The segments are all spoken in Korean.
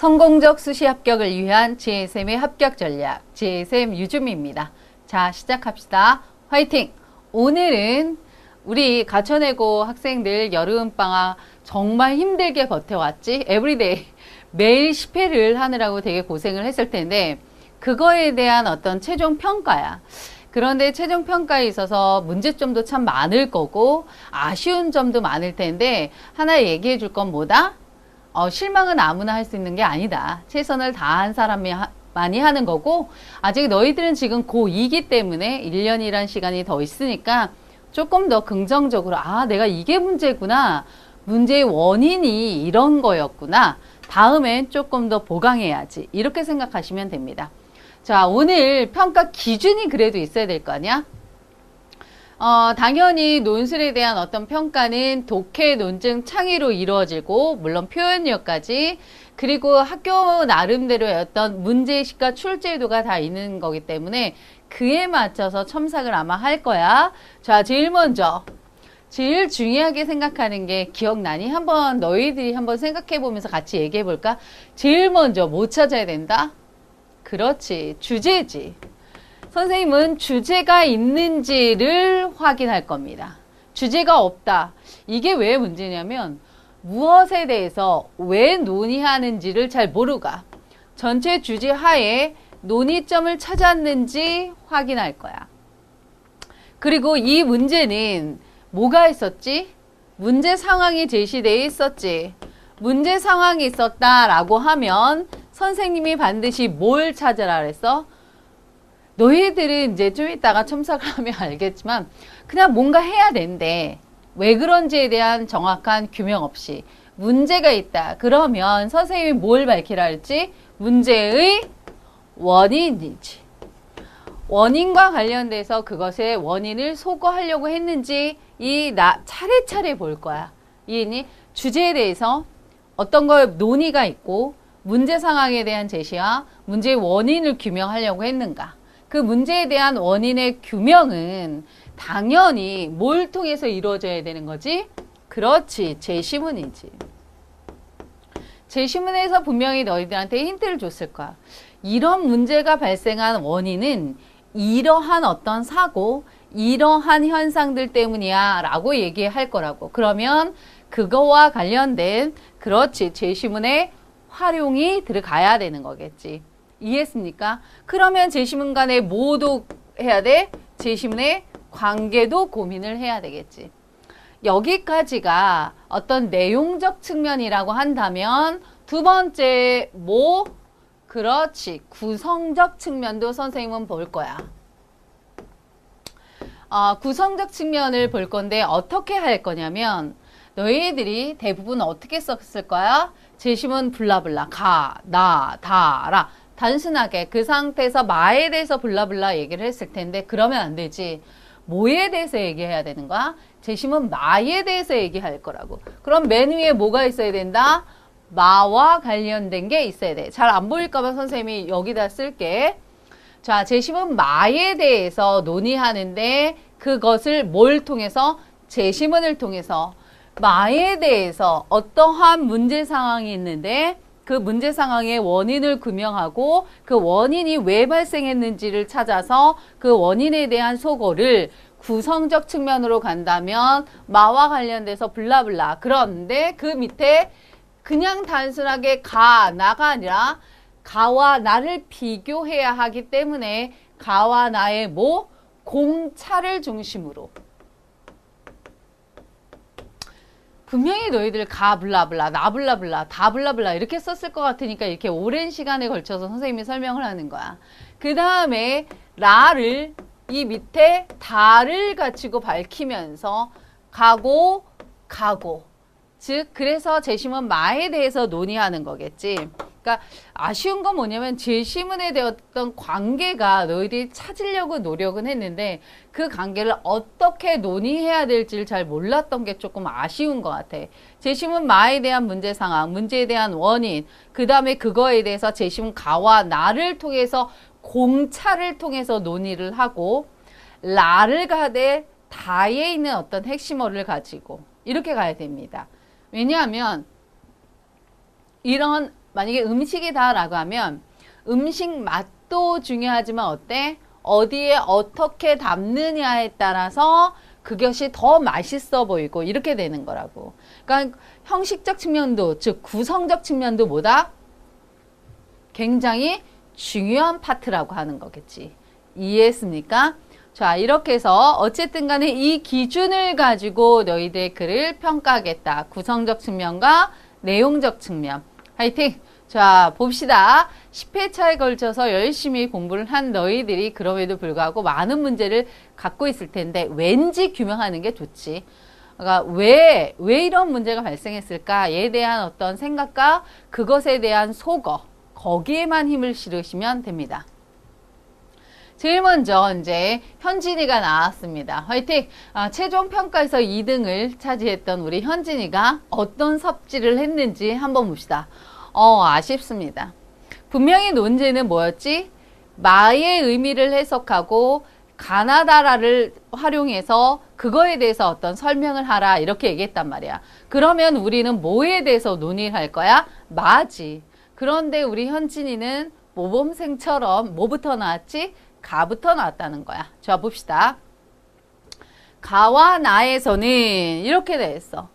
성공적 수시 합격을 위한 GSM의 합격 전략, GSM 유주미입니다. 자, 시작합시다. 화이팅! 오늘은 우리 갖춰내고 학생들 여름방학 정말 힘들게 버텨왔지? 에브리데이 매일 10회를 하느라고 되게 고생을 했을 텐데 그거에 대한 어떤 최종 평가야. 그런데 최종 평가에 있어서 문제점도 참 많을 거고 아쉬운 점도 많을 텐데 하나 얘기해 줄 건 뭐다? 실망은 아무나 할 수 있는 게 아니다. 최선을 다한 사람이 많이 하는 거고 아직 너희들은 지금 고2이기 때문에 1년이란 시간이 더 있으니까 조금 더 긍정적으로 내가 이게 문제구나. 문제의 원인이 이런 거였구나. 다음엔 조금 더 보강해야지. 이렇게 생각하시면 됩니다. 자, 오늘 평가 기준이 그래도 있어야 될 거 아니야? 당연히 논술에 대한 어떤 평가는 독해, 논증, 창의로 이루어지고 물론 표현력까지 그리고 학교 나름대로의 어떤 문제의식과 출제도가 다 있는 거기 때문에 그에 맞춰서 첨삭을 아마 할 거야. 자, 제일 먼저 제일 중요하게 생각하는 게 기억나니? 한번 너희들이 한번 생각해 보면서 같이 얘기해 볼까? 제일 먼저 뭐 찾아야 된다? 그렇지, 주제지. 선생님은 주제가 있는지를 확인할 겁니다. 주제가 없다. 이게 왜 문제냐면 무엇에 대해서 왜 논의하는지를 잘 모르가 전체 주제 하에 논의점을 찾았는지 확인할 거야. 그리고 이 문제는 뭐가 있었지? 문제 상황이 제시되어 있었지. 문제 상황이 있었다라고 하면 선생님이 반드시 뭘 찾으라 그랬어? 너희들은 이제 좀 이따가 첨삭을 하면 알겠지만 그냥 뭔가 해야 된대. 왜 그런지에 대한 정확한 규명 없이 문제가 있다. 그러면 선생님이 뭘 밝히라 했지? 문제의 원인이지. 원인과 관련돼서 그것의 원인을 소거하려고 했는지 차례차례 볼 거야. 이해니? 주제에 대해서 어떤 거 논의가 있고 문제 상황에 대한 제시와 문제의 원인을 규명하려고 했는가. 그 문제에 대한 원인의 규명은 당연히 뭘 통해서 이루어져야 되는 거지? 그렇지, 제시문이지. 제시문에서 분명히 너희들한테 힌트를 줬을 거야. 이런 문제가 발생한 원인은 이러한 어떤 사고, 이러한 현상들 때문이야 라고 얘기할 거라고. 그러면 그거와 관련된 그렇지, 제시문에 활용이 들어가야 되는 거겠지. 이해했습니까? 그러면 제시문 간에 뭐도 해야 돼? 제시문의 관계도 고민을 해야 되겠지. 여기까지가 어떤 내용적 측면이라고 한다면 두 번째 그렇지. 구성적 측면도 선생님은 볼 거야. 구성적 측면을 볼 건데 어떻게 할 거냐면 너희들이 대부분 어떻게 썼을 거야? 제시문 블라블라, 가, 나, 다, 라. 단순하게 그 상태에서 마에 대해서 블라블라 얘기를 했을 텐데 그러면 안 되지. 뭐에 대해서 얘기해야 되는 거야? 제시문 마에 대해서 얘기할 거라고. 그럼 맨 위에 뭐가 있어야 된다? 마와 관련된 게 있어야 돼. 잘 안 보일까 봐 선생님이 여기다 쓸게. 자, 제시문 마에 대해서 논의하는데 그것을 뭘 통해서? 제시문을 통해서 마에 대해서 어떠한 문제 상황이 있는데 그 문제 상황의 원인을 규명하고 그 원인이 왜 발생했는지를 찾아서 그 원인에 대한 소거를 구성적 측면으로 간다면 마와 관련돼서 블라블라. 그런데 그 밑에 그냥 단순하게 가, 나가 아니라 가와 나를 비교해야 하기 때문에 가와 나의 공차를 중심으로 분명히 너희들 가 블라블라, 나 블라블라, 다 블라블라 이렇게 썼을 것 같으니까 이렇게 오랜 시간에 걸쳐서 선생님이 설명을 하는 거야. 그 다음에 라를 이 밑에 다를 갖추고 밝히면서 가고 즉 그래서 제시문 마에 대해서 논의하는 거겠지. 그러니까 아쉬운 건 뭐냐면 제시문에 대한 어떤 관계가 너희들이 찾으려고 노력은 했는데 그 관계를 어떻게 논의해야 될지를 잘 몰랐던 게 조금 아쉬운 것 같아. 제시문 마에 대한 문제 상황, 문제에 대한 원인, 그 다음에 그거에 대해서 제시문 가와 나를 통해서 공차를 통해서 논의를 하고 라를 가되 다에 있는 어떤 핵심어를 가지고 이렇게 가야 됩니다. 왜냐하면 이런 만약에 음식이다라고 하면 음식 맛도 중요하지만 어때? 어디에 어떻게 담느냐에 따라서 그것이 더 맛있어 보이고 이렇게 되는 거라고. 그러니까 형식적 측면도, 즉 구성적 측면도 뭐다? 굉장히 중요한 파트라고 하는 거겠지. 이해했습니까? 자, 이렇게 해서 어쨌든 간에 이 기준을 가지고 너희들의 글을 평가하겠다. 구성적 측면과 내용적 측면. 화이팅! 자, 봅시다. 10회차에 걸쳐서 열심히 공부를 한 너희들이 그럼에도 불구하고 많은 문제를 갖고 있을 텐데 왠지 규명하는 게 좋지. 그러니까 왜 이런 문제가 발생했을까에 대한 어떤 생각과 그것에 대한 속어, 거기에만 힘을 실으시면 됩니다. 제일 먼저 이제 현진이가 나왔습니다. 화이팅! 최종 평가에서 2등을 차지했던 우리 현진이가 어떤 섭지를 했는지 한번 봅시다. 아쉽습니다. 분명히 논제는 뭐였지? 마의 의미를 해석하고 가나다라를 활용해서 그거에 대해서 어떤 설명을 하라 이렇게 얘기했단 말이야. 그러면 우리는 뭐에 대해서 논의를 할 거야? 마지. 그런데 우리 현진이는 모범생처럼 뭐부터 나왔지? 가부터 나왔다는 거야. 자, 봅시다. 가와 나에서는 이렇게 돼 있어.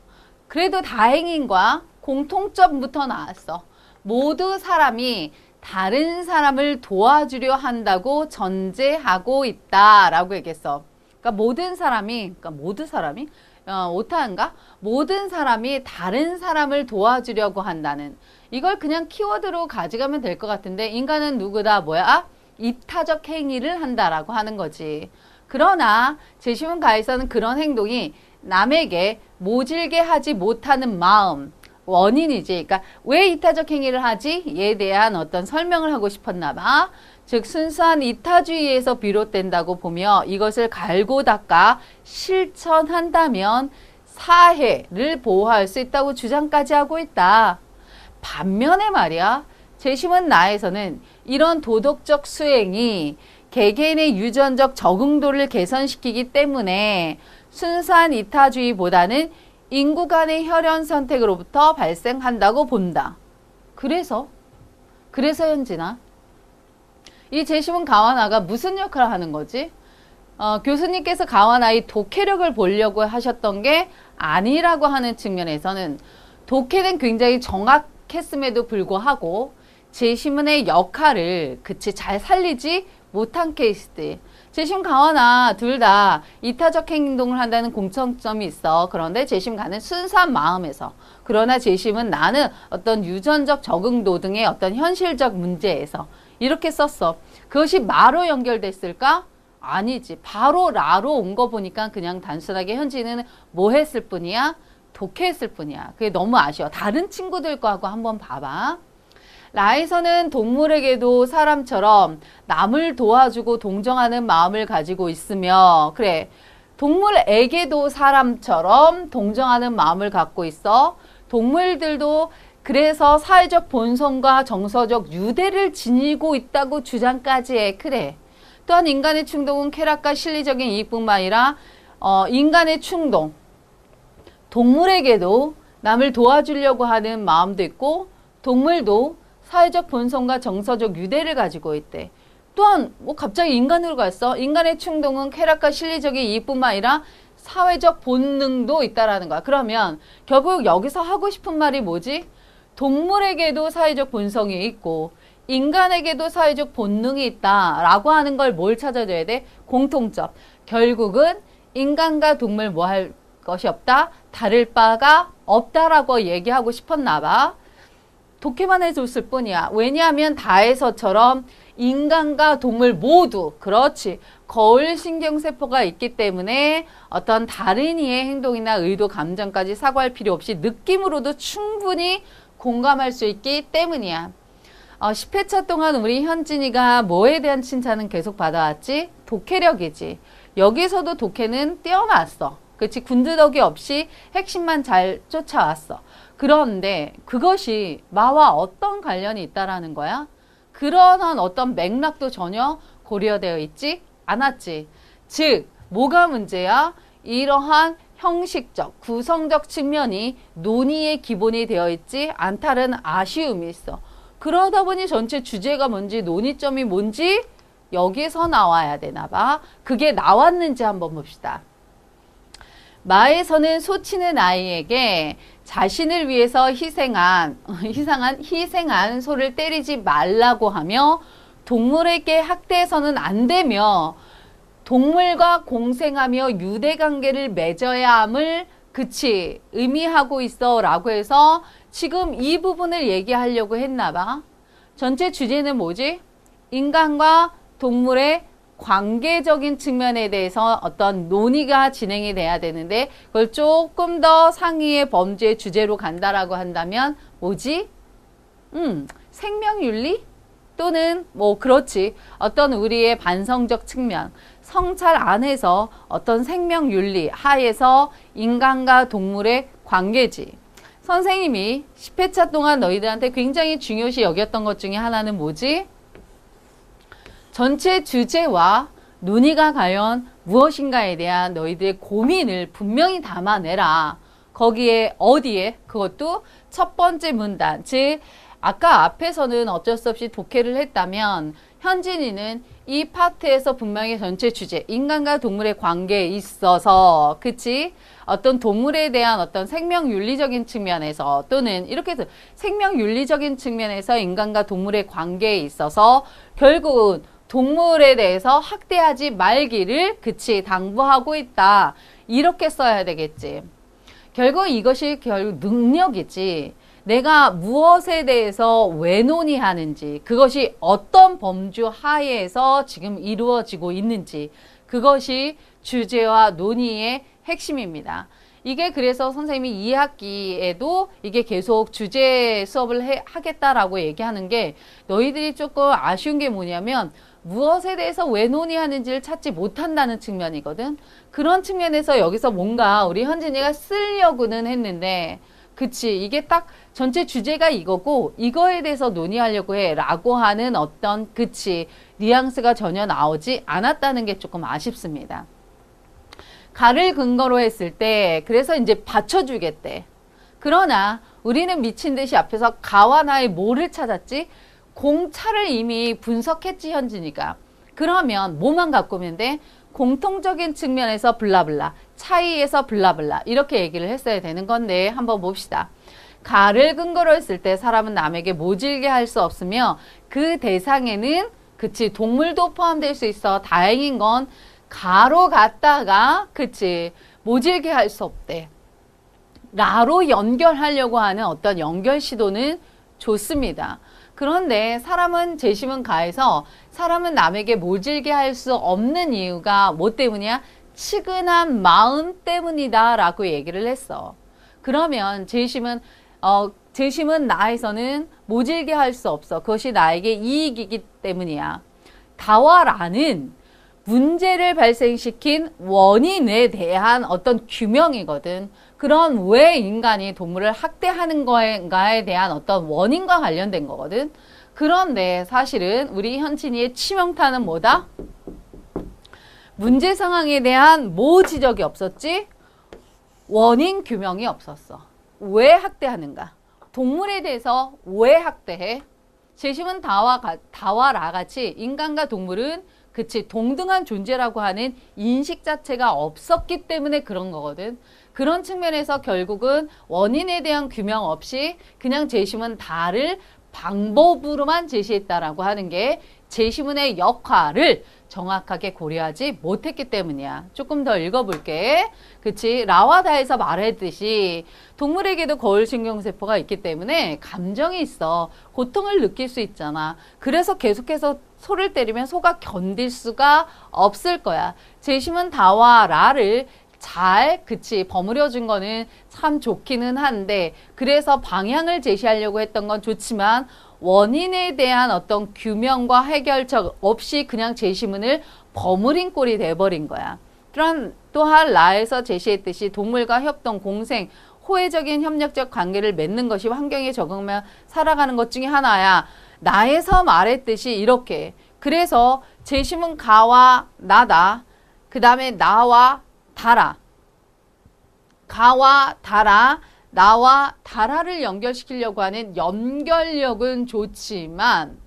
그래도 다행인과 공통점부터 나왔어. 모두 사람이 다른 사람을 도와주려 한다고 전제하고 있다라고 얘기했어. 그러니까 모든 사람이 오타인가? 모든 사람이 다른 사람을 도와주려고 한다는 이걸 그냥 키워드로 가져가면 될 것 같은데 인간은 누구다? 뭐야? 이타적 행위를 한다라고 하는 거지. 그러나 제시문 가에서는 그런 행동이 남에게 모질게 하지 못하는 마음, 원인이지. 그러니까 왜 이타적 행위를 하지?에 대한 어떤 설명을 하고 싶었나 봐. 즉 순수한 이타주의에서 비롯된다고 보며 이것을 갈고 닦아 실천한다면 사회를 보호할 수 있다고 주장까지 하고 있다. 반면에 말이야. 제시문 나에서는 이런 도덕적 수행이 개개인의 유전적 적응도를 개선시키기 때문에 순수한 이타주의보다는 인구 간의 혈연 선택으로부터 발생한다고 본다. 그래서 현진아, 이 제시문 가와나가 무슨 역할을 하는 거지? 교수님께서 가와나의 독해력을 보려고 하셨던 게 아니라고 하는 측면에서는 독해는 굉장히 정확했음에도 불구하고 제시문의 역할을 잘 살리지 못한 케이스들. 제시문 가와나 둘 다 이타적 행동을 한다는 공통점이 있어. 그런데 제시문가는 순수한 마음에서. 그러나 제시문 나는 어떤 유전적 적응도 등의 어떤 현실적 문제에서 이렇게 썼어. 그것이 마로 연결됐을까? 아니지. 바로 라로 온 거 보니까 그냥 단순하게 현진은 뭐 했을 뿐이야? 독해했을 뿐이야. 그게 너무 아쉬워. 다른 친구들과하고 한번 봐봐. 라에서는 동물에게도 사람처럼 남을 도와주고 동정하는 마음을 가지고 있으며 그래 동물에게도 사람처럼 동정하는 마음을 갖고 있어. 동물들도 그래서 사회적 본성과 정서적 유대를 지니고 있다고 주장까지 해. 그래. 또한 인간의 충동은 쾌락과 실리적인 이익뿐만 아니라 인간의 충동 동물에게도 남을 도와주려고 하는 마음도 있고 동물도 사회적 본성과 정서적 유대를 가지고 있대. 또한 갑자기 인간으로 갔어. 인간의 충동은 쾌락과 실리적인 이익뿐만 아니라 사회적 본능도 있다라는 거야. 그러면 결국 여기서 하고 싶은 말이 뭐지? 동물에게도 사회적 본성이 있고 인간에게도 사회적 본능이 있다라고 하는 걸 뭘 찾아줘야 돼? 공통점. 결국은 인간과 동물 뭐 할 것이 없다? 다를 바가 없다라고 얘기하고 싶었나 봐. 독해만 해줬을 뿐이야. 왜냐하면 다에서처럼 인간과 동물 모두 그렇지 거울 신경세포가 있기 때문에 어떤 다른 이의 행동이나 의도 감정까지 사고할 필요 없이 느낌으로도 충분히 공감할 수 있기 때문이야. 10회차 동안 우리 현진이가 뭐에 대한 칭찬은 계속 받아왔지? 독해력이지. 여기서도 독해는 뛰어났어. 그렇지? 군더더기 없이 핵심만 잘 쫓아왔어. 그런데 그것이 마와 어떤 관련이 있다라는 거야? 그러한 어떤 맥락도 전혀 고려되어 있지 않았지. 즉, 뭐가 문제야? 이러한 형식적, 구성적 측면이 논의의 기본이 되어 있지 않다는 아쉬움이 있어. 그러다 보니 전체 주제가 뭔지 논의점이 뭔지 여기서 나와야 되나 봐. 그게 나왔는지 한번 봅시다. 마에서는 소치는 아이에게 자신을 위해서 희생한 소를 때리지 말라고 하며 동물에게 학대해서는 안 되며 동물과 공생하며 유대관계를 맺어야 함을 그치 의미하고 있어 라고 해서 지금 이 부분을 얘기하려고 했나 봐. 전체 주제는 뭐지? 인간과 동물의 관계적인 측면에 대해서 어떤 논의가 진행이 돼야 되는데 그걸 조금 더 상위의 범주의 주제로 간다라고 한다면 뭐지? 생명윤리? 또는 뭐 그렇지. 어떤 우리의 반성적 측면, 성찰 안에서 어떤 생명윤리 하에서 인간과 동물의 관계지. 선생님이 10회차 동안 너희들한테 굉장히 중요시 여겼던 것 중에 하나는 뭐지? 전체 주제와 논의가 과연 무엇인가에 대한 너희들의 고민을 분명히 담아내라. 거기에 어디에? 그것도 첫 번째 문단. 즉 아까 앞에서는 어쩔 수 없이 독해를 했다면 현진이는 이 파트에서 분명히 전체 주제, 인간과 동물의 관계에 있어서, 그치? 어떤 동물에 대한 어떤 생명윤리적인 측면에서 또는 이렇게 해서 생명윤리적인 측면에서 인간과 동물의 관계에 있어서 결국은 동물에 대해서 학대하지 말기를 그치 당부하고 있다. 이렇게 써야 되겠지. 결국 이것이 결국 능력이지. 내가 무엇에 대해서 왜 논의하는지, 그것이 어떤 범주 하에서 지금 이루어지고 있는지, 그것이 주제와 논의의 핵심입니다. 이게 그래서 선생님이 2학기에도 이게 계속 주제 수업을 하겠다라고 얘기하는 게 너희들이 조금 아쉬운 게 뭐냐면 무엇에 대해서 왜 논의하는지를 찾지 못한다는 측면이거든. 그런 측면에서 여기서 뭔가 우리 현진이가 쓰려고는 했는데 그치 이게 딱 전체 주제가 이거고 이거에 대해서 논의하려고 해 라고 하는 어떤 그치 뉘앙스가 전혀 나오지 않았다는 게 조금 아쉽습니다. 가를 근거로 했을 때 그래서 이제 받쳐주겠대. 그러나 우리는 미친 듯이 앞에서 가와 나의 뭐를 찾았지? 공차를 이미 분석했지 현진이가. 그러면 뭐만 갖고 오면 돼? 공통적인 측면에서 블라블라, 차이에서 블라블라 이렇게 얘기를 했어야 되는 건데 한번 봅시다. 가를 근거로 했을 때 사람은 남에게 모질게 할 수 없으며 그 대상에는 그치 동물도 포함될 수 있어. 다행인 건 가로 갔다가 그치 모질게 할 수 없대. 라로 연결하려고 하는 어떤 연결 시도는 좋습니다. 그런데 사람은 재심은 가에서 사람은 남에게 모질게 할 수 없는 이유가 뭐 때문이야? 치근한 마음 때문이다 라고 얘기를 했어. 그러면 재심은 나에서는 모질게 할 수 없어. 그것이 나에게 이익이기 때문이야. 다와라는 문제를 발생시킨 원인에 대한 어떤 규명이거든. 그런 왜 인간이 동물을 학대하는 거인가에 대한 어떤 원인과 관련된 거거든. 그런데 사실은 우리 현진이의 치명타는 뭐다? 문제 상황에 대한 뭐 지적이 없었지? 원인 규명이 없었어. 왜 학대하는가? 동물에 대해서 왜 학대해? 재심은 다와 라같이 인간과 동물은 그치 동등한 존재라고 하는 인식 자체가 없었기 때문에 그런 거거든. 그런 측면에서 결국은 원인에 대한 규명 없이 그냥 재심은 다를 방법으로만 제시했다라고 하는 게 재심문의 역할을 정확하게 고려하지 못했기 때문이야. 조금 더 읽어볼게. 그치? 라와 다에서 말했듯이 동물에게도 거울신경세포가 있기 때문에 감정이 있어. 고통을 느낄 수 있잖아. 그래서 계속해서 소를 때리면 소가 견딜 수가 없을 거야. 재심은 다와 라를 잘 그치 버무려 준 거는 참 좋기는 한데 그래서 방향을 제시하려고 했던 건 좋지만 원인에 대한 어떤 규명과 해결책 없이 그냥 제시문을 버무린 꼴이 돼버린 거야. 또한 라에서 제시했듯이 동물과 협동, 공생, 호혜적인 협력적 관계를 맺는 것이 환경에 적응하며 살아가는 것 중에 하나야. 나에서 말했듯이 이렇게. 그래서 제시문 가와 나다. 그 다음에 나와 달아. 가와 달아. 나와 달화를 연결시키려고 하는 연결력은 좋지만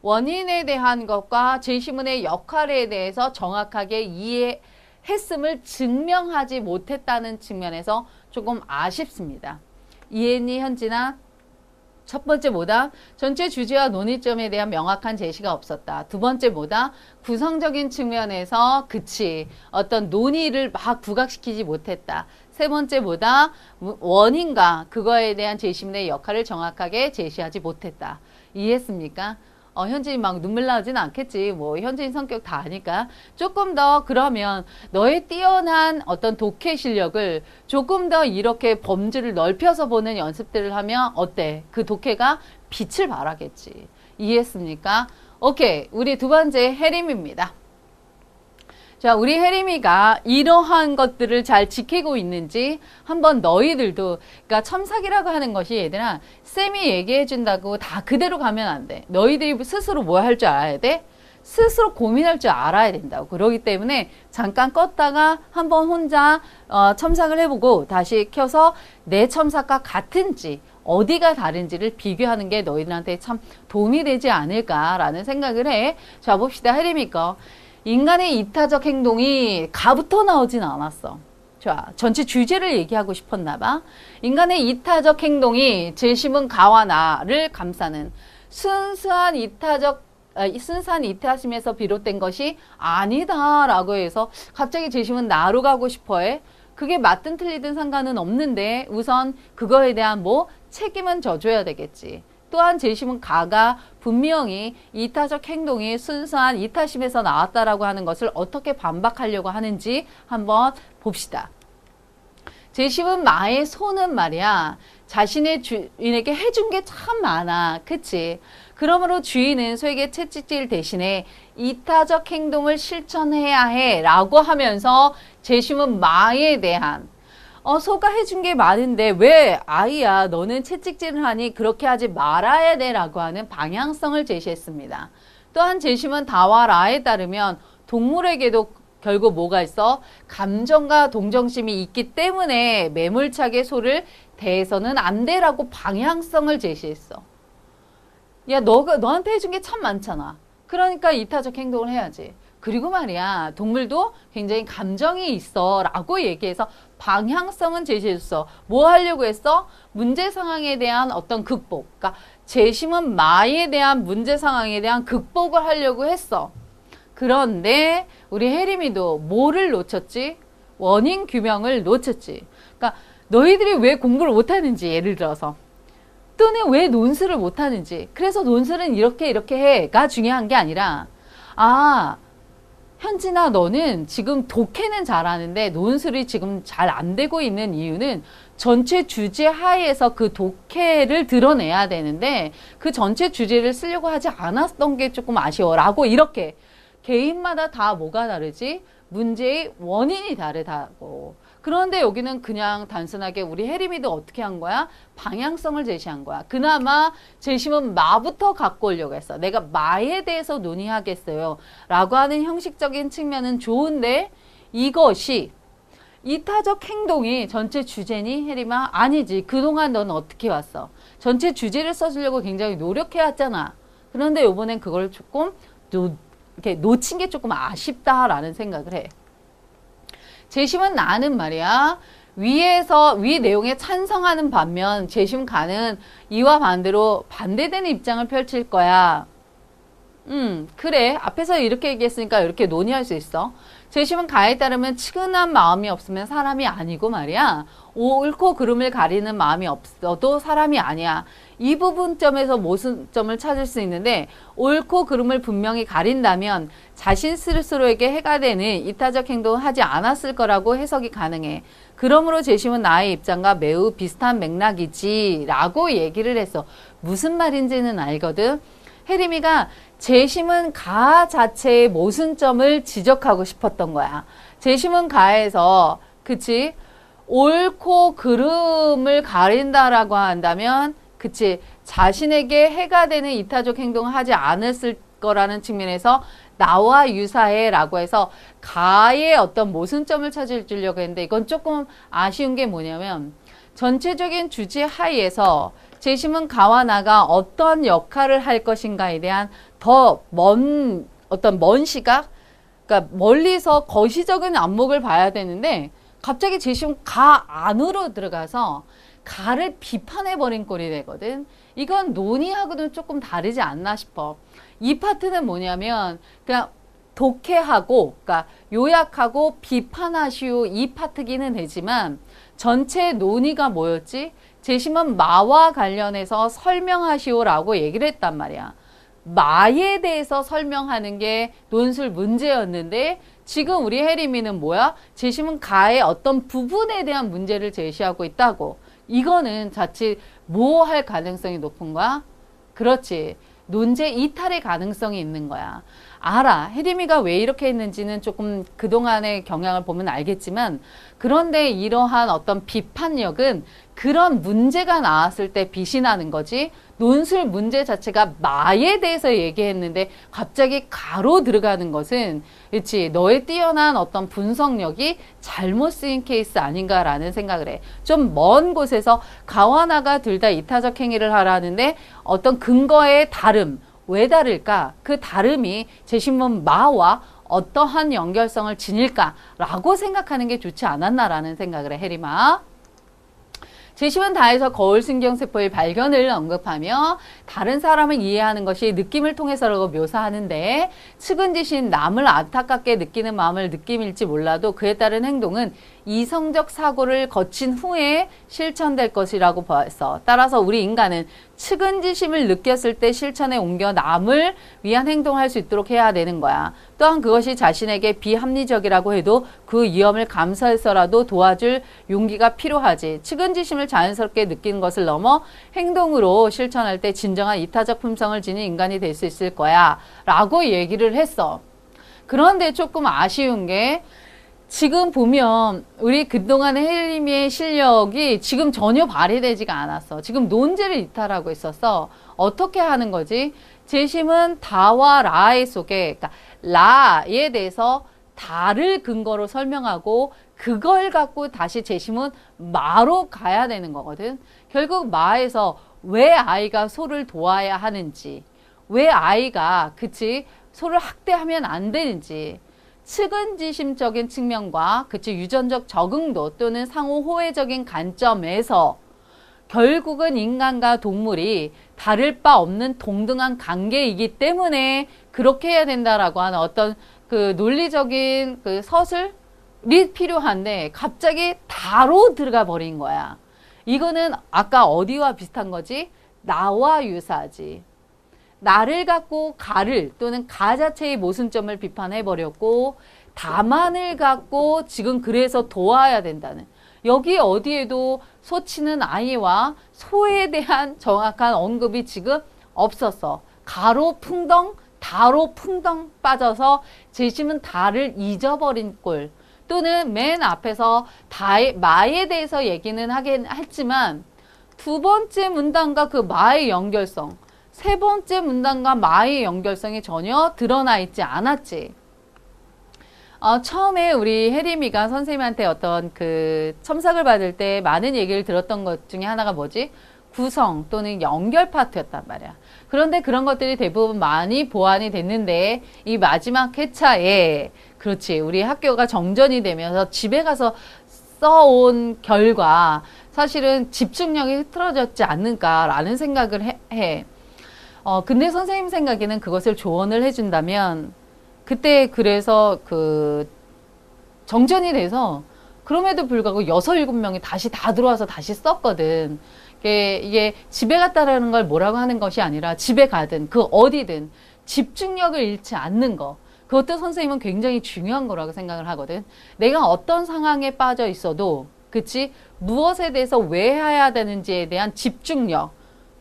원인에 대한 것과 제시문의 역할에 대해서 정확하게 이해했음을 증명하지 못했다는 측면에서 조금 아쉽습니다. 이해했니, 현진아? 첫 번째 뭐다? 전체 주제와 논의점에 대한 명확한 제시가 없었다. 두 번째 뭐다? 구성적인 측면에서 어떤 논의를 막 부각시키지 못했다. 세 번째 뭐다? 원인과 그거에 대한 제시문의 역할을 정확하게 제시하지 못했다. 이해했습니까? 현진이 막 눈물 나오진 않겠지. 뭐 현진이 성격 다 아니까. 조금 더 그러면 너의 뛰어난 어떤 독해 실력을 조금 더 이렇게 범주를 넓혀서 보는 연습들을 하면 어때? 그 독해가 빛을 발하겠지. 이해했습니까? 오케이. 우리 두 번째 혜림입니다. 자, 우리 혜림이가 이러한 것들을 잘 지키고 있는지 한번 너희들도, 그러니까 첨삭이라고 하는 것이 얘들아, 쌤이 얘기해 준다고 다 그대로 가면 안 돼. 너희들이 스스로 뭐 할 줄 알아야 돼? 스스로 고민할 줄 알아야 된다고. 그러기 때문에 잠깐 껐다가 한번 혼자 첨삭을 해보고 다시 켜서 내 첨삭과 같은지 어디가 다른지를 비교하는 게 너희들한테 참 도움이 되지 않을까라는 생각을 해. 자, 봅시다. 혜림이 거. 인간의 이타적 행동이 가부터 나오진 않았어. 자, 전체 주제를 얘기하고 싶었나 봐. 인간의 이타적 행동이 제시문 가와 나를 감싸는 순수한 이타심에서 비롯된 것이 아니다라고 해서 갑자기 제시문 나로 가고 싶어해. 그게 맞든 틀리든 상관은 없는데 우선 그거에 대한 책임은 져줘야 되겠지. 또한 제시문 가가 분명히 이타적 행동이 순수한 이타심에서 나왔다라고 하는 것을 어떻게 반박하려고 하는지 한번 봅시다. 제시문 마의 소는 말이야, 자신의 주인에게 해준 게 참 많아. 그치? 그러므로 주인은 소에게 채찍질 대신에 이타적 행동을 실천해야 해 라고 하면서 제시문 마에 대한 소가 해준 게 많은데 왜 아이야 너는 채찍질을 하니 그렇게 하지 말아야 돼 라고 하는 방향성을 제시했습니다. 또한 제시문 다와 라에 따르면 동물에게도 결국 뭐가 있어? 감정과 동정심이 있기 때문에 매몰차게 소를 대해서는 안 돼라고 방향성을 제시했어. 야, 너한테 해준 게 참 많잖아. 그러니까 이타적 행동을 해야지. 그리고 말이야, 동물도 굉장히 감정이 있어 라고 얘기해서 방향성은 제시했어. 뭐 하려고 했어? 문제 상황에 대한 어떤 극복. 그러니까 제시문 마에 대한 문제 상황에 대한 극복을 하려고 했어. 그런데 우리 혜림이도 뭐를 놓쳤지? 원인 규명을 놓쳤지. 그러니까 너희들이 왜 공부를 못하는지, 예를 들어서 또는 왜 논술을 못하는지, 그래서 논술은 이렇게 해가 중요한 게 아니라, 현진아 너는 지금 독해는 잘하는데 논술이 지금 잘 안 되고 있는 이유는 전체 주제 하에서 그 독해를 드러내야 되는데 그 전체 주제를 쓰려고 하지 않았던 게 조금 아쉬워 라고, 이렇게 개인마다 다 뭐가 다르지? 문제의 원인이 다르다고. 그런데 여기는 그냥 단순하게 우리 혜림이도 어떻게 한 거야? 방향성을 제시한 거야. 그나마 제시문 마부터 갖고 오려고 했어. 내가 마에 대해서 논의하겠어요 라고 하는 형식적인 측면은 좋은데, 이것이 이타적 행동이 전체 주제니 혜림아? 아니지. 그동안 넌 어떻게 왔어? 전체 주제를 써주려고 굉장히 노력해왔잖아. 그런데 이번엔 그걸 조금 이렇게 놓친 게 조금 아쉽다라는 생각을 해. 제시문 나는 말이야, 위 내용에 찬성하는 반면 제시문 가는 이와 반대로 반대되는 입장을 펼칠 거야. 그래. 앞에서 이렇게 얘기했으니까 이렇게 논의할 수 있어. 제시문 가에 따르면 측은한 마음이 없으면 사람이 아니고 말이야, 옳고 그름을 가리는 마음이 없어도 사람이 아니야. 이 부분점에서 모순점을 찾을 수 있는데, 옳고 그름을 분명히 가린다면 자신 스스로에게 해가 되는 이타적 행동을 하지 않았을 거라고 해석이 가능해. 그러므로 제시문 나의 입장과 매우 비슷한 맥락이지 라고 얘기를 했어. 무슨 말인지는 알거든. 혜림이가 제시문 가 자체의 모순점을 지적하고 싶었던 거야. 제시문 가에서, 그치? 옳고 그름을 가린다라고 한다면, 그치? 자신에게 해가 되는 이타적 행동을 하지 않았을 거라는 측면에서 나와 유사해 라고 해서 가의 어떤 모순점을 찾으려고 했는데, 이건 조금 아쉬운 게 뭐냐면, 전체적인 주제 하에서 재심은 가와 나가 어떤 역할을 할 것인가에 대한 더 먼 시각, 그러니까 멀리서 거시적인 안목을 봐야 되는데 갑자기 재심 가 안으로 들어가서 가를 비판해버린 꼴이 되거든. 이건 논의하고는 조금 다르지 않나 싶어. 이 파트는 뭐냐면 그냥 독해하고, 그러니까 요약하고 비판하시오 이 파트기는 되지만 전체 논의가 뭐였지? 재심은 마와 관련해서 설명하시오라고 얘기를 했단 말이야. 마에 대해서 설명하는 게 논술 문제였는데 지금 우리 혜림이는 뭐야? 재심은 가의 어떤 부분에 대한 문제를 제시하고 있다고. 이거는 자칫 뭐 할 가능성이 높은 거야? 그렇지. 논제 이탈의 가능성이 있는 거야. 알아. 혜림이가 왜 이렇게 했는지는 조금 그동안의 경향을 보면 알겠지만 그런데 이러한 어떤 비판력은 그런 문제가 나왔을 때 빛이 나는 거지. 논술 문제 자체가 마에 대해서 얘기했는데 갑자기 가로 들어가는 것은 그렇지 너의 뛰어난 어떤 분석력이 잘못 쓰인 케이스 아닌가라는 생각을 해. 좀 먼 곳에서 가와 나가 둘 다 이타적 행위를 하라는데 어떤 근거의 다름, 왜 다를까? 그 다름이 재신문 마와 어떠한 연결성을 지닐까라고 생각하는 게 좋지 않았나라는 생각을 해, 혜림아. 재심은 다에서 거울신경세포의 발견을 언급하며 다른 사람을 이해하는 것이 느낌을 통해서라고 묘사하는데 측은지심 남을 안타깝게 느끼는 마음을 느낌일지 몰라도 그에 따른 행동은 이성적 사고를 거친 후에 실천될 것이라고 봤어. 따라서 우리 인간은 측은지심을 느꼈을 때 실천에 옮겨 남을 위한 행동할 수 있도록 해야 되는 거야. 또한 그것이 자신에게 비합리적이라고 해도 그 위험을 감수해서라도 도와줄 용기가 필요하지. 측은지심을 자연스럽게 느끼는 것을 넘어 행동으로 실천할 때 진정한 이타적 품성을 지닌 인간이 될 수 있을 거야 라고 얘기를 했어. 그런데 조금 아쉬운 게 지금 보면 우리 그동안의 혜림이의 실력이 지금 전혀 발휘되지가 않았어. 지금 논제를 이탈하고 있었어. 어떻게 하는 거지? 재심은 다와 라의 속에, 그러니까 라에 대해서 다를 근거로 설명하고 그걸 갖고 다시 재심은 마로 가야 되는 거거든. 결국 마에서 왜 아이가 소를 도와야 하는지, 왜 아이가 그치 소를 학대하면 안 되는지, 측은지심적인 측면과 그치 유전적 적응도 또는 상호 호혜적인 관점에서 결국은 인간과 동물이 다를 바 없는 동등한 관계이기 때문에 그렇게 해야 된다라고 하는 어떤 그 논리적인 그 서술이 필요한데 갑자기 다로 들어가 버린 거야. 이거는 아까 어디와 비슷한 거지? 나와 유사하지. 나를 갖고 가를 또는 가 자체의 모순점을 비판해버렸고 다만을 갖고 지금 그래서 도와야 된다는 여기 어디에도 소치는 아이와 소에 대한 정확한 언급이 지금 없었어. 가로 풍덩 다로 풍덩 빠져서 재심은 다를 잊어버린 꼴 또는 맨 앞에서 마에 대해서 얘기는 하긴 했지만 두 번째 문단과 그 마의 연결성 세 번째 문단과 마의 연결성이 전혀 드러나 있지 않았지. 처음에 우리 혜림이가 선생님한테 어떤 그 첨삭을 받을 때 많은 얘기를 들었던 것 중에 하나가 뭐지? 구성 또는 연결 파트였단 말이야. 그런데 그런 것들이 대부분 많이 보완이 됐는데 이 마지막 회차에 그렇지 우리 학교가 정전이 되면서 집에 가서 써온 결과 사실은 집중력이 흐트러졌지 않는가라는 생각을 해. 근데 선생님 생각에는 그것을 조언을 해준다면 그때 그래서 그 정전이 돼서 그럼에도 불구하고 6, 7명이 다시 다 들어와서 다시 썼거든. 이게 집에 갔다라는 걸 뭐라고 하는 것이 아니라 집에 가든 그 어디든 집중력을 잃지 않는 거. 그것도 선생님은 굉장히 중요한 거라고 생각을 하거든. 내가 어떤 상황에 빠져 있어도 그치? 무엇에 대해서 왜 해야 되는지에 대한 집중력.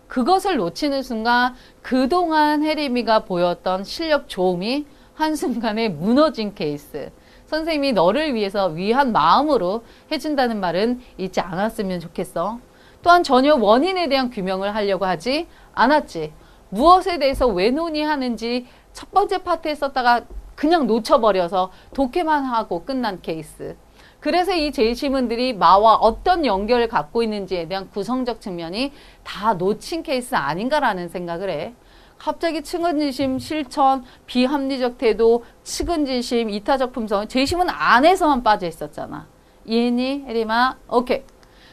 그것을 놓치는 순간 그동안 혜림이가 보였던 실력 좋음이 한순간에 무너진 케이스. 선생님이 너를 위해서 위한 마음으로 해준다는 말은 잊지 않았으면 좋겠어. 또한 전혀 원인에 대한 규명을 하려고 하지 않았지. 무엇에 대해서 왜 논의하는지 첫 번째 파트에 썼다가 그냥 놓쳐버려서 독해만 하고 끝난 케이스. 그래서 이 제시문들이 마와 어떤 연결을 갖고 있는지에 대한 구성적 측면이 다 놓친 케이스 아닌가라는 생각을 해. 갑자기 측은지심, 실천, 비합리적 태도, 측은지심, 이타적 품성, 제시문 안에서만 빠져 있었잖아. 이해니? 혜림아? 오케이.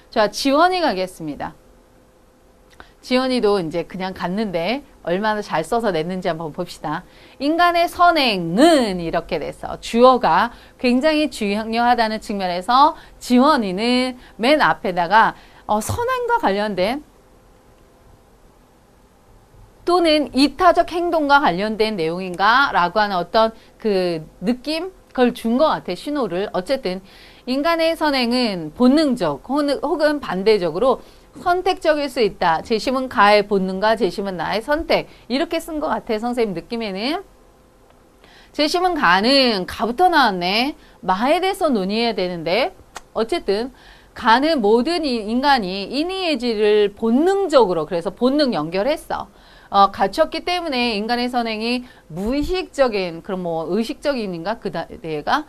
자, 지원이 가겠습니다. 지원이도 이제 그냥 갔는데 얼마나 잘 써서 냈는지 한번 봅시다. 인간의 선행은 이렇게 돼서 주어가 굉장히 중요하다는 측면에서 지원이는 맨 앞에다가 선행과 관련된 또는 이타적 행동과 관련된 내용인가 라고 하는 어떤 그 느낌? 그걸 준 것 같아, 신호를. 어쨌든 인간의 선행은 본능적 혹은 반대적으로 선택적일 수 있다. 제시문 가의 본능과 제시문 나의 선택. 이렇게 쓴 것 같아, 선생님 느낌에는. 제시문 가는 가부터 나왔네. 마에 대해서 논의해야 되는데 어쨌든 가는 모든 인간이 인의예지를 본능적으로, 그래서 본능 연결했어. 갖췄기 때문에 인간의 선행이 무의식적인, 그럼 뭐 의식적인인가? 얘가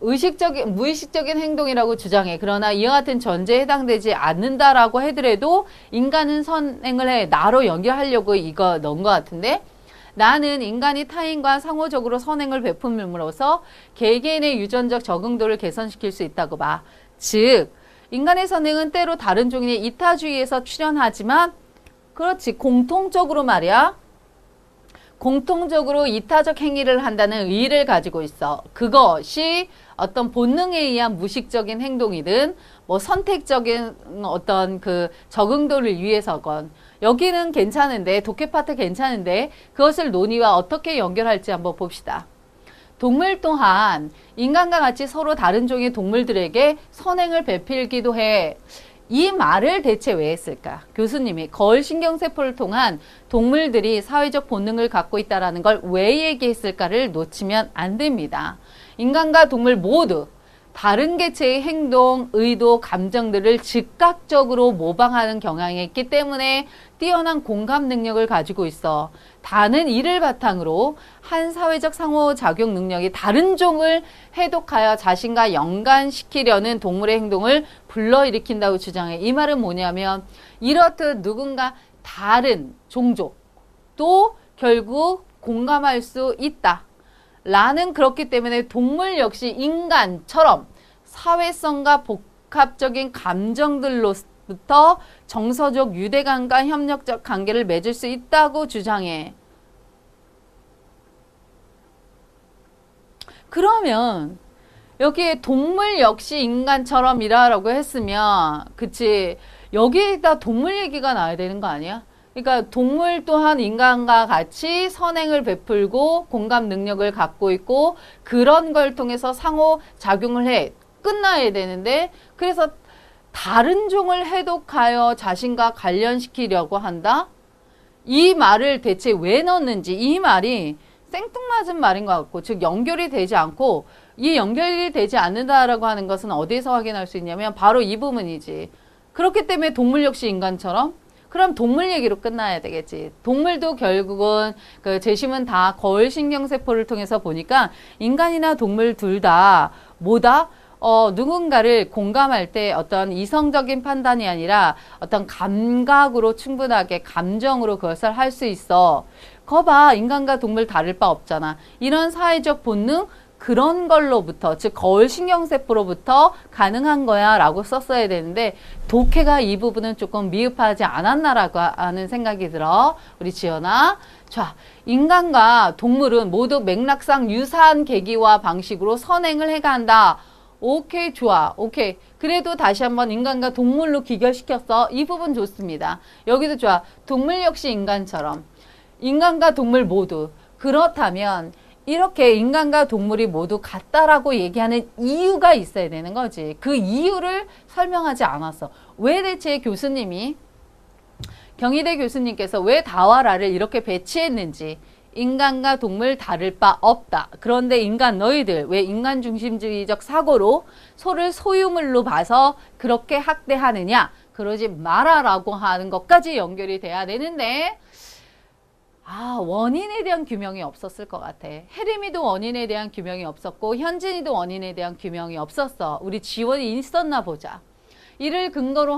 무의식적인 행동이라고 주장해. 그러나 이와 같은 전제에 해당되지 않는다라고 하더라도 인간은 선행을 해. 나로 연결하려고 이거 넣은 것 같은데, 나는 인간이 타인과 상호적으로 선행을 베품으로써 개개인의 유전적 적응도를 개선시킬 수 있다고 봐. 즉, 인간의 선행은 때로 다른 종인의 이타주의에서 출현하지만, 그렇지, 공통적으로 말이야. 공통적으로 이타적 행위를 한다는 의의를 가지고 있어. 그것이 어떤 본능에 의한 무의식적인 행동이든 뭐 선택적인 어떤 그 적응도를 위해서건, 여기는 괜찮은데, 독해 파트 괜찮은데 그것을 논의와 어떻게 연결할지 한번 봅시다. 동물 또한 인간과 같이 서로 다른 종의 동물들에게 선행을 베풀기도 해. 이 말을 대체 왜 했을까? 교수님이 거울신경세포를 통한 동물들이 사회적 본능을 갖고 있다는 걸 왜 얘기했을까를 놓치면 안 됩니다. 인간과 동물 모두 다른 개체의 행동, 의도, 감정들을 즉각적으로 모방하는 경향이 있기 때문에 뛰어난 공감 능력을 가지고 있어. 다는 이를 바탕으로 한 사회적 상호작용 능력이 다른 종을 해독하여 자신과 연관시키려는 동물의 행동을 불러일으킨다고 주장해. 이 말은 뭐냐면 이렇듯 누군가 다른 종족도 결국 공감할 수 있다. 라는, 그렇기 때문에 동물 역시 인간처럼 사회성과 복합적인 감정들로부터 정서적 유대감과 협력적 관계를 맺을 수 있다고 주장해. 그러면 여기에 동물 역시 인간처럼이라고 했으면, 그치, 여기에다 동물 얘기가 나와야 되는 거 아니야? 그러니까 동물 또한 인간과 같이 선행을 베풀고 공감 능력을 갖고 있고 그런 걸 통해서 상호작용을 해. 끝나야 되는데, 그래서 다른 종을 해독하여 자신과 관련시키려고 한다? 이 말을 대체 왜 넣었는지, 이 말이 생뚱맞은 말인 것 같고, 즉 연결이 되지 않고, 이 연결이 되지 않는다라고 하는 것은 어디에서 확인할 수 있냐면 바로 이 부분이지. 그렇기 때문에 동물 역시 인간처럼, 그럼 동물 얘기로 끝나야 되겠지. 동물도 결국은 그 제시문 다 거울신경세포를 통해서 보니까 인간이나 동물 둘 다 뭐다? 누군가를 공감할 때 어떤 이성적인 판단이 아니라 어떤 감각으로 충분하게 감정으로 그것을 할 수 있어. 거봐, 인간과 동물 다를 바 없잖아. 이런 사회적 본능, 그런 걸로부터, 즉 거울신경세포로부터 가능한 거야 라고 썼어야 되는데, 독해가 이 부분은 조금 미흡하지 않았나라고 하는 생각이 들어. 우리 지연아. 자, 인간과 동물은 모두 맥락상 유사한 계기와 방식으로 선행을 해간다. 오케이, 좋아. 오케이. 그래도 다시 한번 인간과 동물로 귀결시켰어. 이 부분 좋습니다. 여기도 좋아. 동물 역시 인간처럼. 인간과 동물 모두. 그렇다면 이렇게 인간과 동물이 모두 같다라고 얘기하는 이유가 있어야 되는 거지. 그 이유를 설명하지 않았어. 왜 대체 교수님이, 경희대 교수님께서 왜 다와라를 이렇게 배치했는지. 인간과 동물 다를 바 없다. 그런데 인간 너희들 왜 인간 중심주의적 사고로 소를 소유물로 봐서 그렇게 학대하느냐. 그러지 마라라고 하는 것까지 연결이 돼야 되는데, 원인에 대한 규명이 없었을 것 같아. 혜림이도 원인에 대한 규명이 없었고 현진이도 원인에 대한 규명이 없었어. 우리 지원이 있었나 보자. 이를 근거로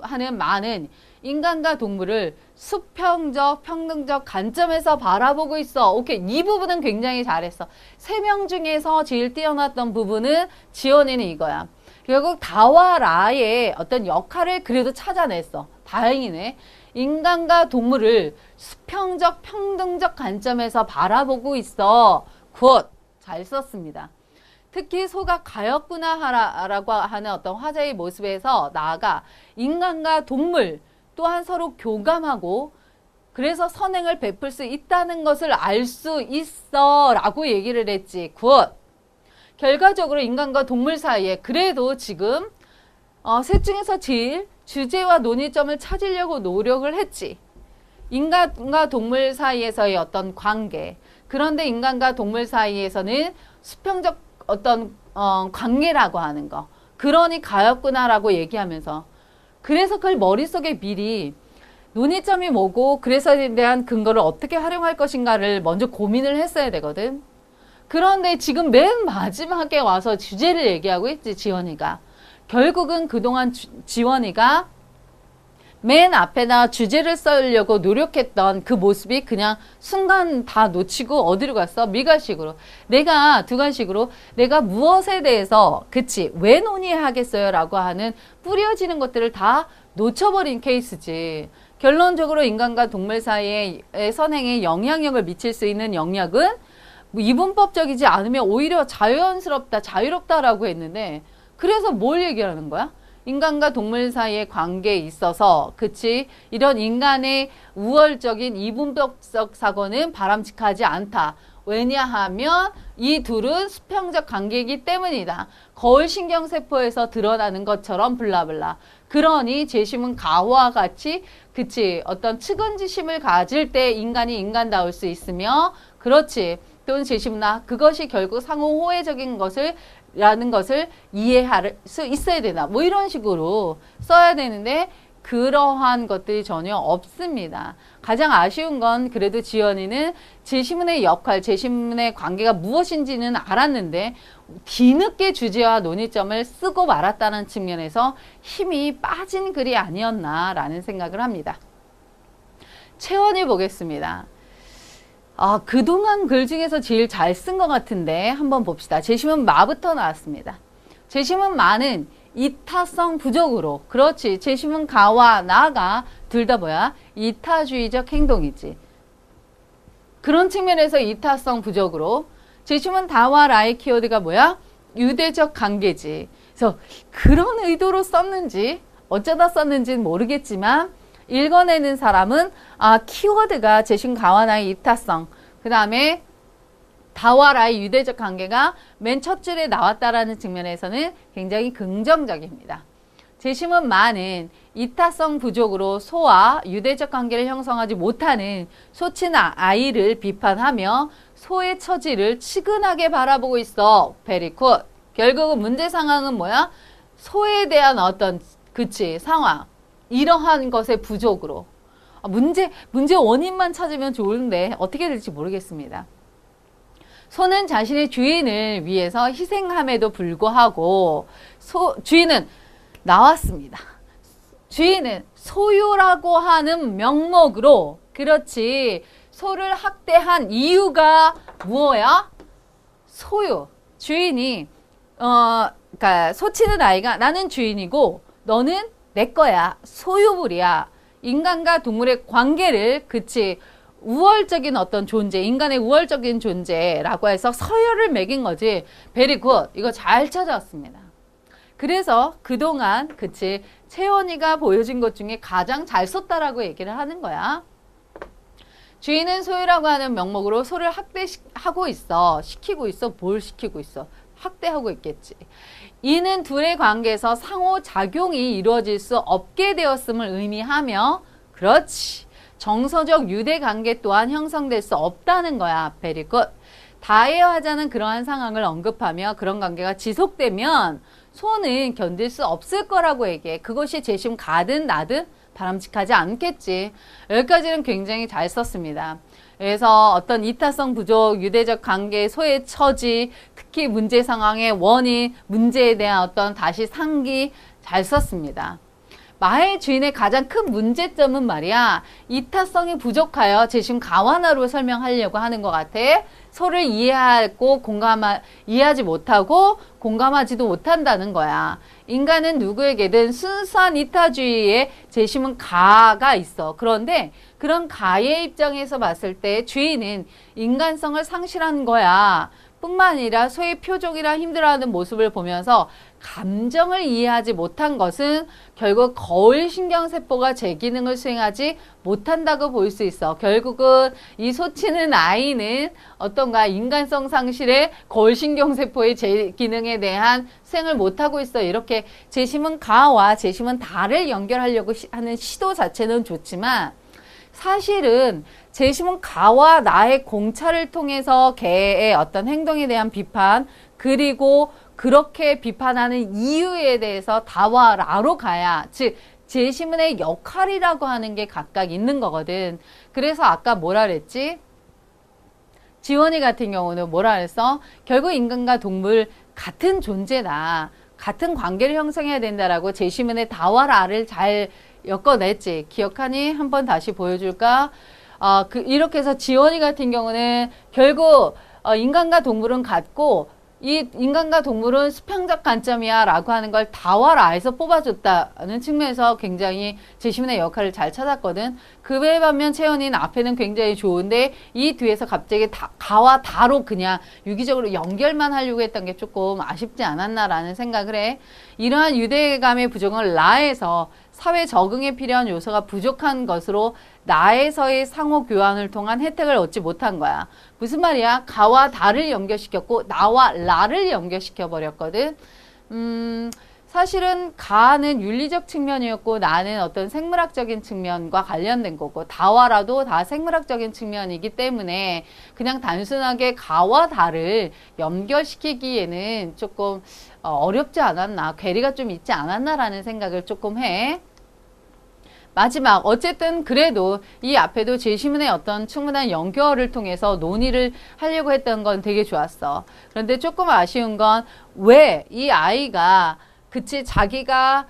하는 많은 인간과 동물을 수평적, 평등적 관점에서 바라보고 있어. 오케이. 이 부분은 굉장히 잘했어. 3명 중에서 제일 뛰어났던 부분은 지원이는 이거야. 결국 다와 라의 어떤 역할을 그래도 찾아냈어. 다행이네. 인간과 동물을 수평적, 평등적 관점에서 바라보고 있어. 굿. 잘 썼습니다. 특히 소가 가엾구나라고 하는 어떤 화자의 모습에서 나아가 인간과 동물 또한 서로 교감하고 그래서 선행을 베풀 수 있다는 것을 알 수 있어 라고 얘기를 했지. 굿. 결과적으로 인간과 동물 사이에 그래도 지금 셋 중에서 제일 주제와 논의점을 찾으려고 노력을 했지. 인간과 동물 사이에서의 어떤 관계. 그런데 인간과 동물 사이에서는 수평적 어떤 관계라고 하는 거. 그러니 가엾구나라고 얘기하면서 그래서 그걸 머릿속에 미리 논의점이 뭐고 그래서에 대한 근거를 어떻게 활용할 것인가를 먼저 고민을 했어야 되거든. 그런데 지금 맨 마지막에 와서 주제를 얘기하고 있지, 지원이가. 결국은 그동안 지원이가 맨 앞에다 주제를 써려고 노력했던 그 모습이 그냥 순간 다 놓치고 어디로 갔어? 미가식으로. 두관식으로 내가 무엇에 대해서 그치 왜 논의하겠어요? 라고 하는 뿌려지는 것들을 다 놓쳐버린 케이스지. 결론적으로 인간과 동물 사이의 선행에 영향력을 미칠 수 있는 영역은 이분법적이지 않으면 오히려 자연스럽다, 자유롭다라고 했는데 그래서 뭘 얘기하는 거야? 인간과 동물 사이의 관계에 있어서 그치 이런 인간의 우월적인 이분법적 사고는 바람직하지 않다. 왜냐하면 이 둘은 수평적 관계이기 때문이다. 거울신경세포에서 드러나는 것처럼 블라블라. 그러니 재심은 가와 같이 그치 어떤 측은지심을 가질 때 인간이 인간다울 수 있으며 그렇지 또는 재심나 그것이 결국 상호 호혜적인 것을 라는 것을 이해할 수 있어야 되나 뭐 이런 식으로 써야 되는데 그러한 것들이 전혀 없습니다. 가장 아쉬운 건 그래도 지연이는 재심문의 역할, 재심문의 관계가 무엇인지는 알았는데 뒤늦게 주제와 논의점을 쓰고 말았다는 측면에서 힘이 빠진 글이 아니었나라는 생각을 합니다. 채원이 보겠습니다. 그동안 글 중에서 제일 잘 쓴 것 같은데 한번 봅시다. 재심은 마부터 나왔습니다. 재심은 마는 이타성 부족으로 그렇지. 재심은 가와 나가 둘 다 뭐야? 이타주의적 행동이지. 그런 측면에서 이타성 부족으로 재심은 다와 라의 키워드가 뭐야? 유대적 관계지. 그래서 그런 의도로 썼는지 어쩌다 썼는지는 모르겠지만 읽어내는 사람은 키워드가 재심 가와나의 이타성 그 다음에 다와라의 유대적 관계가 맨 첫 줄에 나왔다라는 측면에서는 굉장히 긍정적입니다. 재심은 마는 이타성 부족으로 소와 유대적 관계를 형성하지 못하는 소친 아이를 비판하며 소의 처지를 치근하게 바라보고 있어. 베리콧. 결국은 문제 상황은 뭐야? 소에 대한 어떤 상황. 이러한 것의 부족으로 문제 원인만 찾으면 좋은데 어떻게 될지 모르겠습니다. 소는 자신의 주인을 위해서 희생함에도 불구하고 주인은 나왔습니다. 주인은 소유라고 하는 명목으로 그렇지 소를 학대한 이유가 뭐야? 소유. 주인이 그러니까 소치는 아이가 나는 주인이고 너는 내 거야. 소유물이야. 인간과 동물의 관계를 우월적인 어떤 존재, 인간의 우월적인 존재라고 해서 서열을 매긴 거지. 베리 굿. 이거 잘 찾아왔습니다. 그래서 그동안 채원이가 보여준 것 중에 가장 잘 썼다라고 얘기를 하는 거야. 주인은 소유라고 하는 명목으로 소를 학대하고 있어. 시키고 있어. 뭘 시키고 있어? 학대하고 있겠지. 이는 둘의 관계에서 상호작용이 이루어질 수 없게 되었음을 의미하며 그렇지. 정서적 유대관계 또한 형성될 수 없다는 거야. 베리 굿. 다해야 하자는 그러한 상황을 언급하며 그런 관계가 지속되면 소는 견딜 수 없을 거라고 얘기해. 그것이 재심 가든 나든 바람직하지 않겠지. 여기까지는 굉장히 잘 썼습니다. 그래서 어떤 이타성 부족, 유대적 관계, 소외 처지, 특히 문제 상황의 원인, 문제에 대한 어떤 다시 상기 잘 썼습니다. 마의 주인의 가장 큰 문제점은 말이야, 이타성이 부족하여 제심 가완화로 설명하려고 하는 것 같아. 서로를 이해하고 이해하지 못하고 공감하지도 못한다는 거야. 인간은 누구에게든 순수한 이타주의에 제심은 가가 있어. 그런데 그런 가의 입장에서 봤을 때 주인은 인간성을 상실한 거야. 뿐만 아니라 소의 표적이나 힘들어하는 모습을 보면서 감정을 이해하지 못한 것은 결국 거울신경세포가 제 기능을 수행하지 못한다고 볼 수 있어. 결국은 이 소치는 아이는 어떤가 인간성 상실의 거울신경세포의 제 기능에 대한 수행을 못하고 있어. 이렇게 제심은 가와 제심은 다를 연결하려고 하는 시도 자체는 좋지만 사실은 제심은 가와 나의 공차를 통해서 개의 어떤 행동에 대한 비판, 그리고 그렇게 비판하는 이유에 대해서 다와 라로 가야, 즉 제심은의 역할이라고 하는 게 각각 있는 거거든. 그래서 아까 뭐라 그랬지? 지원이 같은 경우는 뭐라 그랬어? 결국 인간과 동물 같은 존재다. 같은 관계를 형성해야 된다라고 제시문의 다와 라를 잘 엮어냈지. 기억하니? 한번 다시 보여줄까? 이렇게 해서 지원이 같은 경우는 결국 인간과 동물은 같고 이 인간과 동물은 수평적 관점이야 라고 하는 걸 다와 라에서 뽑아줬다는 측면에서 굉장히 제시문의 역할을 잘 찾았거든. 그 외에 반면 채연이는 앞에는 굉장히 좋은데 이 뒤에서 갑자기 가와 다로 그냥 유기적으로 연결만 하려고 했던 게 조금 아쉽지 않았나라는 생각을 해. 이러한 유대감의 부족은 라에서 사회 적응에 필요한 요소가 부족한 것으로 나에서의 상호 교환을 통한 혜택을 얻지 못한 거야. 무슨 말이야? 가와 다를 연결시켰고 나와 라를 연결시켜 버렸거든. 사실은 가는 윤리적 측면이었고 나는 어떤 생물학적인 측면과 관련된 거고 다와 라도 다 생물학적인 측면이기 때문에 그냥 단순하게 가와 다를 연결시키기에는 조금 어렵지 않았나, 괴리가 좀 있지 않았나라는 생각을 조금 해. 마지막 어쨌든 그래도 이 앞에도 제시문의 어떤 충분한 연결을 통해서 논의를 하려고 했던 건 되게 좋았어. 그런데 조금 아쉬운 건 왜 이 아이가 그치 자기가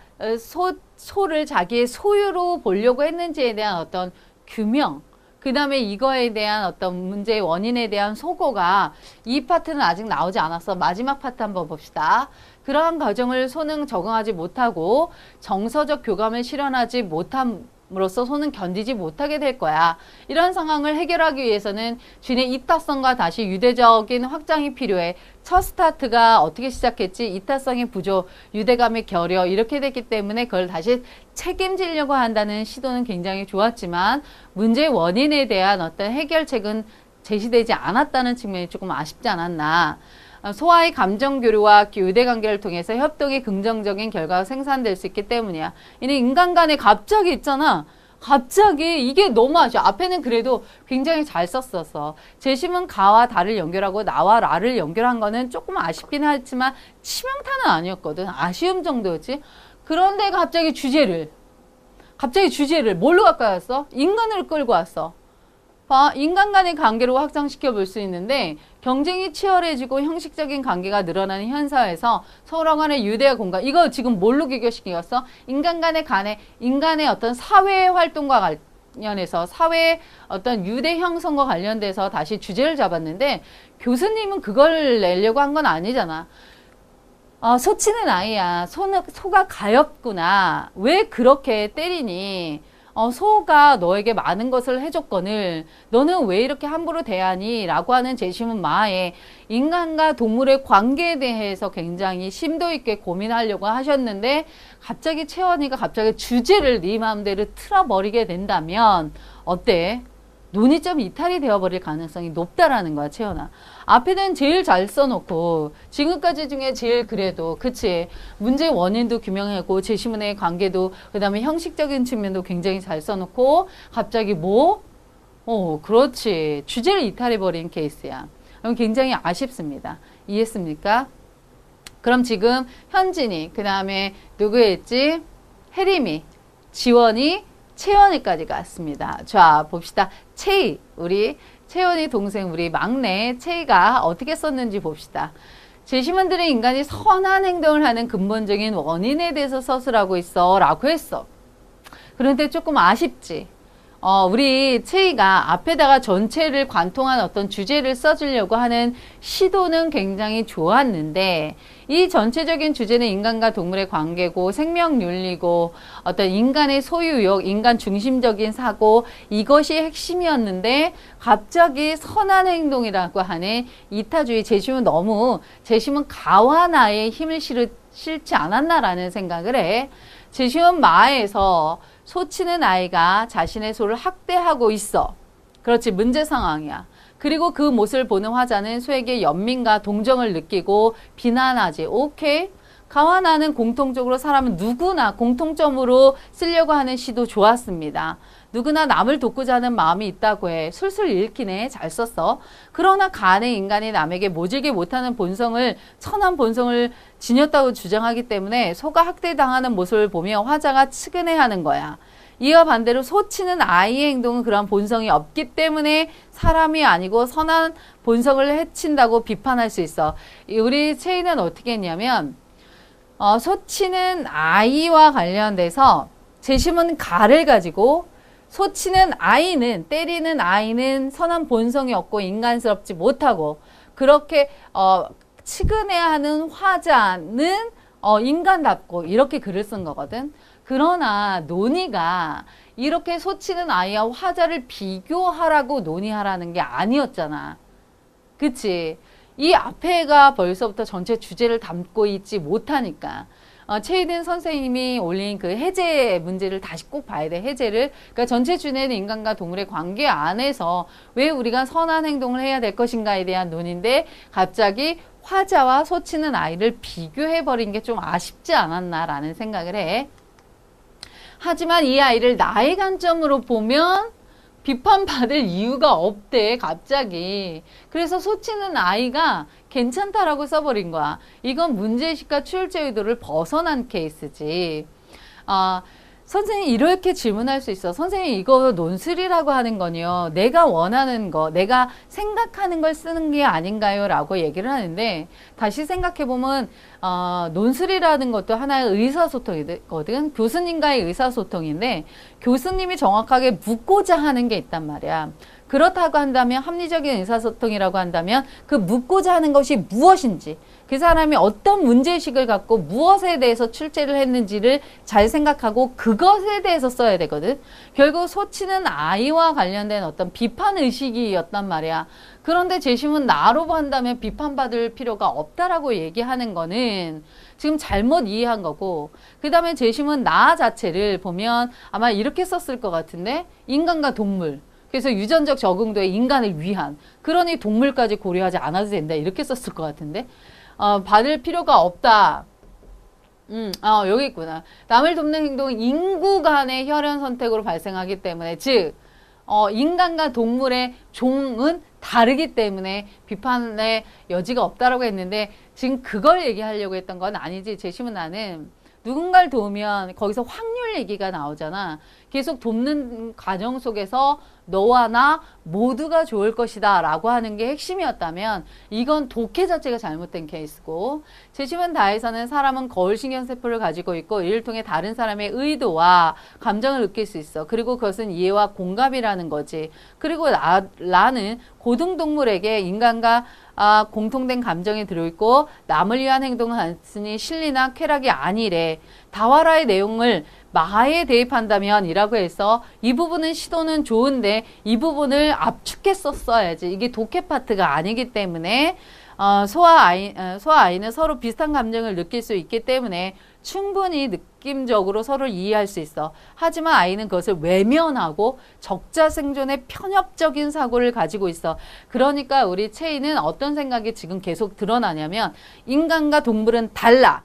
소를 자기의 소유로 보려고 했는지에 대한 어떤 규명, 그 다음에 이거에 대한 어떤 문제의 원인에 대한 소고가 이 파트는 아직 나오지 않았어. 마지막 파트 한번 봅시다. 그러한 과정을 소는 적응하지 못하고 정서적 교감을 실현하지 못함으로써 소는 견디지 못하게 될 거야. 이런 상황을 해결하기 위해서는 주인의 이타성과 다시 유대적인 확장이 필요해. 첫 스타트가 어떻게 시작했지? 이타성의 부족, 유대감의 결여 이렇게 됐기 때문에 그걸 다시 책임지려고 한다는 시도는 굉장히 좋았지만 문제의 원인에 대한 어떤 해결책은 제시되지 않았다는 측면이 조금 아쉽지 않았나. 소와의 감정 교류와 유대 관계를 통해서 협동이 긍정적인 결과가 생산될 수 있기 때문이야. 이는 인간 간에 갑자기 있잖아. 갑자기 이게 너무 아쉬워. 앞에는 그래도 굉장히 잘 썼었어. 제심은 가와 다를 연결하고 나와 라를 연결한 거는 조금 아쉽긴 하지만 치명타는 아니었거든. 아쉬움 정도였지. 그런데 갑자기 주제를 뭘로 가까이 왔어? 인간을 끌고 왔어. 봐, 인간 간의 관계로 확장시켜 볼 수 있는데 경쟁이 치열해지고 형식적인 관계가 늘어나는 현 사회에서 서로 간의 유대와 공간, 이거 지금 뭘로 귀결시켰어? 인간의 어떤 사회 활동과 관련해서 사회의 어떤 유대 형성과 관련돼서 다시 주제를 잡았는데 교수님은 그걸 내려고 한 건 아니잖아. 소치는 아이야. 소가 가엾구나. 왜 그렇게 때리니? 소가 너에게 많은 것을 해줬거늘 너는 왜 이렇게 함부로 대하니? 라고 하는 제시문 마에 인간과 동물의 관계에 대해서 굉장히 심도 있게 고민하려고 하셨는데 갑자기 채원이가 갑자기 주제를 네 마음대로 틀어버리게 된다면 어때? 논의점이 이탈이 되어버릴 가능성이 높다라는 거야, 채연아. 앞에는 제일 잘 써놓고 지금까지 중에 제일 그래도 그치 문제의 원인도 규명하고 제시문의 관계도 그 다음에 형식적인 측면도 굉장히 잘 써놓고 갑자기 그렇지 주제를 이탈해버린 케이스야. 그럼 굉장히 아쉽습니다. 이해했습니까? 그럼 지금 현진이 그 다음에 누구였지? 혜림이, 지원이, 채원이까지 갔습니다. 자, 봅시다. 우리 채원이 동생 우리 막내 채이가 어떻게 썼는지 봅시다. 제시문들은 인간이 선한 행동을 하는 근본적인 원인에 대해서 서술하고 있어 라고 했어. 그런데 조금 아쉽지. 우리 채이가 앞에다가 전체를 관통한 어떤 주제를 써주려고 하는 시도는 굉장히 좋았는데 이 전체적인 주제는 인간과 동물의 관계고 생명윤리고 어떤 인간의 소유욕, 인간 중심적인 사고 이것이 핵심이었는데 갑자기 선한 행동이라고 하는 이타주의 제시문 가와나에 힘을 실지 않았나라는 생각을 해. 제시문 마에서 소치는 아이가 자신의 소를 학대하고 있어. 그렇지, 문제 상황이야. 그리고 그 모습을 보는 화자는 소에게 연민과 동정을 느끼고 비난하지. 오케이. 가와나는 공통적으로 사람은 누구나 공통점으로 쓰려고 하는 시도 좋았습니다. 누구나 남을 돕고자 하는 마음이 있다고 해. 술술 읽히네. 잘 썼어. 그러나 간의 인간이 남에게 모질게 못하는 본성을, 선한 본성을 지녔다고 주장하기 때문에 소가 학대당하는 모습을 보며 화자가 측은해하는 거야. 이와 반대로 소치는 아이의 행동은 그런 본성이 없기 때문에 사람이 아니고 선한 본성을 해친다고 비판할 수 있어. 우리 채이는 어떻게 했냐면 소치는 아이와 관련돼서 제시문 가를 가지고 소치는 아이는, 때리는 아이는 선한 본성이 없고 인간스럽지 못하고 그렇게 측은해하는 화자는 인간답고 이렇게 글을 쓴 거거든. 그러나 논의가 이렇게 소치는 아이와 화자를 비교하라고 논의하라는 게 아니었잖아. 그치? 이 앞에가 벌써부터 전체 주제를 담고 있지 못하니까 최희든 선생님이 올린 그 해제 문제를 다시 꼭 봐야 돼. 해제를. 그러니까 전체 주제는 인간과 동물의 관계 안에서 왜 우리가 선한 행동을 해야 될 것인가에 대한 논의인데 갑자기 화자와 소치는 아이를 비교해버린 게 좀 아쉽지 않았나라는 생각을 해. 하지만 이 아이를 나의 관점으로 보면 비판받을 이유가 없대, 갑자기. 그래서 소치는 아이가 괜찮다라고 써버린 거야. 이건 문제의식과 추울제 의도를 벗어난 케이스지. 선생님 이렇게 질문할 수 있어. 선생님 이거 논술이라고 하는 거요. 내가 원하는 거, 내가 생각하는 걸 쓰는 게 아닌가요? 라고 얘기를 하는데 다시 생각해보면 논술이라는 것도 하나의 의사소통이거든. 교수님과의 의사소통인데 교수님이 정확하게 묻고자 하는 게 있단 말이야. 그렇다고 한다면 합리적인 의사소통이라고 한다면 그 묻고자 하는 것이 무엇인지 그 사람이 어떤 문제의식을 갖고 무엇에 대해서 출제를 했는지를 잘 생각하고 그것에 대해서 써야 되거든. 결국 소치는 아이와 관련된 어떤 비판의식이었단 말이야. 그런데 제시문 나로 본다면 비판받을 필요가 없다라고 얘기하는 거는 지금 잘못 이해한 거고 그 다음에 제시문 나 자체를 보면 아마 이렇게 썼을 것 같은데 인간과 동물 그래서 유전적 적응도에 인간을 위한 그러니 동물까지 고려하지 않아도 된다 이렇게 썼을 것 같은데 받을 필요가 없다. 여기 있구나. 남을 돕는 행동은 인구 간의 혈연 선택으로 발생하기 때문에 즉 인간과 동물의 종은 다르기 때문에 비판의 여지가 없다라고 했는데 지금 그걸 얘기하려고 했던 건 아니지. 제시문 나는 누군가를 도우면 거기서 확률 얘기가 나오잖아. 계속 돕는 과정 속에서 너와 나 모두가 좋을 것이다 라고 하는 게 핵심이었다면 이건 독해 자체가 잘못된 케이스고 제시문 다에서는 사람은 거울신경세포를 가지고 있고 이를 통해 다른 사람의 의도와 감정을 느낄 수 있어. 그리고 그것은 이해와 공감이라는 거지. 그리고 나는 고등동물에게 인간과 공통된 감정이 들어있고 남을 위한 행동은 단순히 실리나 쾌락이 아니래. 다와라의 내용을 마에 대입한다면 이라고 해서 이 부분은 시도는 좋은데 이 부분을 압축했었어야지. 이게 독해 파트가 아니기 때문에 소와 아이는 서로 비슷한 감정을 느낄 수 있기 때문에 충분히 느낌적으로 서로를 이해할 수 있어. 하지만 아이는 그것을 외면하고 적자생존의 편협적인 사고를 가지고 있어. 그러니까 우리 채이는 어떤 생각이 지금 계속 드러나냐면 인간과 동물은 달라.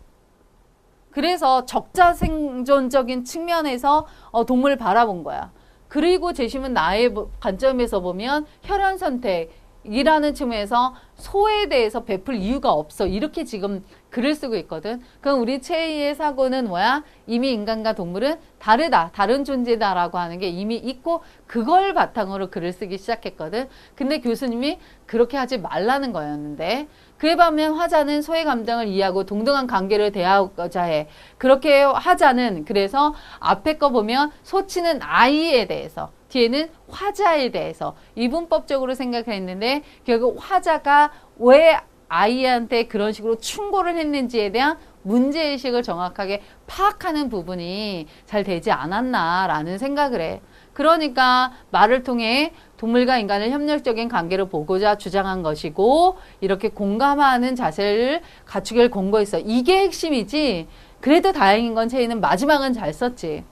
그래서 적자생존적인 측면에서 동물을 바라본 거야. 그리고 제시문 나의 관점에서 보면 혈연선택이라는 측면에서 소에 대해서 베풀 이유가 없어. 이렇게 지금 글을 쓰고 있거든. 그럼 우리 최희의 사고는 뭐야? 이미 인간과 동물은 다르다. 다른 존재다라고 하는 게 이미 있고 그걸 바탕으로 글을 쓰기 시작했거든. 근데 교수님이 그렇게 하지 말라는 거였는데 그에 반면 화자는 소의 감정을 이해하고 동등한 관계를 대하고자 해. 그렇게 화자는 그래서 앞에 거 보면 소치는 아이에 대해서 뒤에는 화자에 대해서 이분법적으로 생각했는데 결국 화자가 왜 아이한테 그런 식으로 충고를 했는지에 대한 문제의식을 정확하게 파악하는 부분이 잘 되지 않았나라는 생각을 해. 그러니까 말을 통해 동물과 인간을 협력적인 관계로 보고자 주장한 것이고 이렇게 공감하는 자세를 갖추길 권고했어. 이게 핵심이지. 그래도 다행인 건 채희는 마지막은 잘 썼지.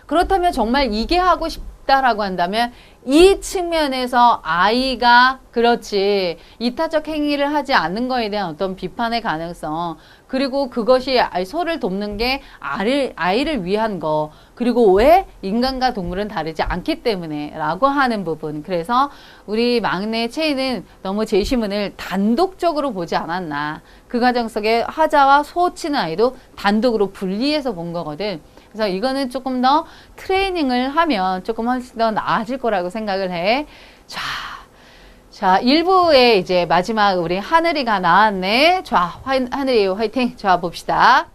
그렇다면 정말 이게 하고 싶다라고 한다면 이 측면에서 아이가 그렇지 이타적 행위를 하지 않는 거에 대한 어떤 비판의 가능성 그리고 그것이 소를 돕는 게 아이를 위한 거 그리고 왜 인간과 동물은 다르지 않기 때문에 라고 하는 부분 그래서 우리 막내 채희는 너무 제시문을 단독적으로 보지 않았나 그 과정 속에 화자와 소치는 아이도 단독으로 분리해서 본 거거든. 그래서 이거는 조금 더 트레이닝을 하면 조금 훨씬 더 나아질 거라고 생각을 해. 자, 1부에 이제 마지막 우리 하늘이가 나왔네. 자, 하늘이 화이팅. 자, 봅시다.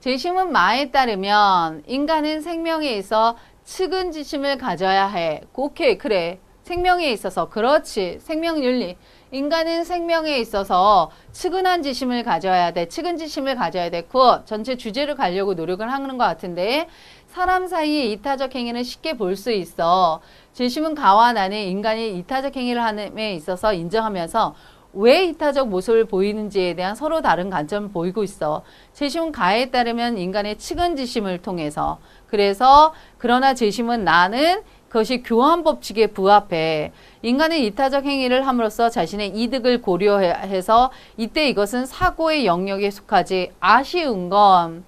제시문 마에 따르면 인간은 생명에 있어 측은지심을 가져야 해. 오케이, 그래. 생명에 있어서 그렇지. 생명윤리. 인간은 생명에 있어서 측은한 지심을 가져야 돼. 측은지심을 가져야 돼. 전체 주제를 가려고 노력을 하는 것 같은데 사람 사이의 이타적 행위는 쉽게 볼 수 있어. 제시문 가와 나는 인간이 이타적 행위를 함에 있어서 인정하면서 왜 이타적 모습을 보이는지에 대한 서로 다른 관점을 보이고 있어. 제시문 가에 따르면 인간의 측은지심을 통해서 그래서 그러나 제시문 나는 그것이 교환 법칙에 부합해. 인간은 이타적 행위를 함으로써 자신의 이득을 고려해서 이때 이것은 사고의 영역에 속하지. 아쉬운 건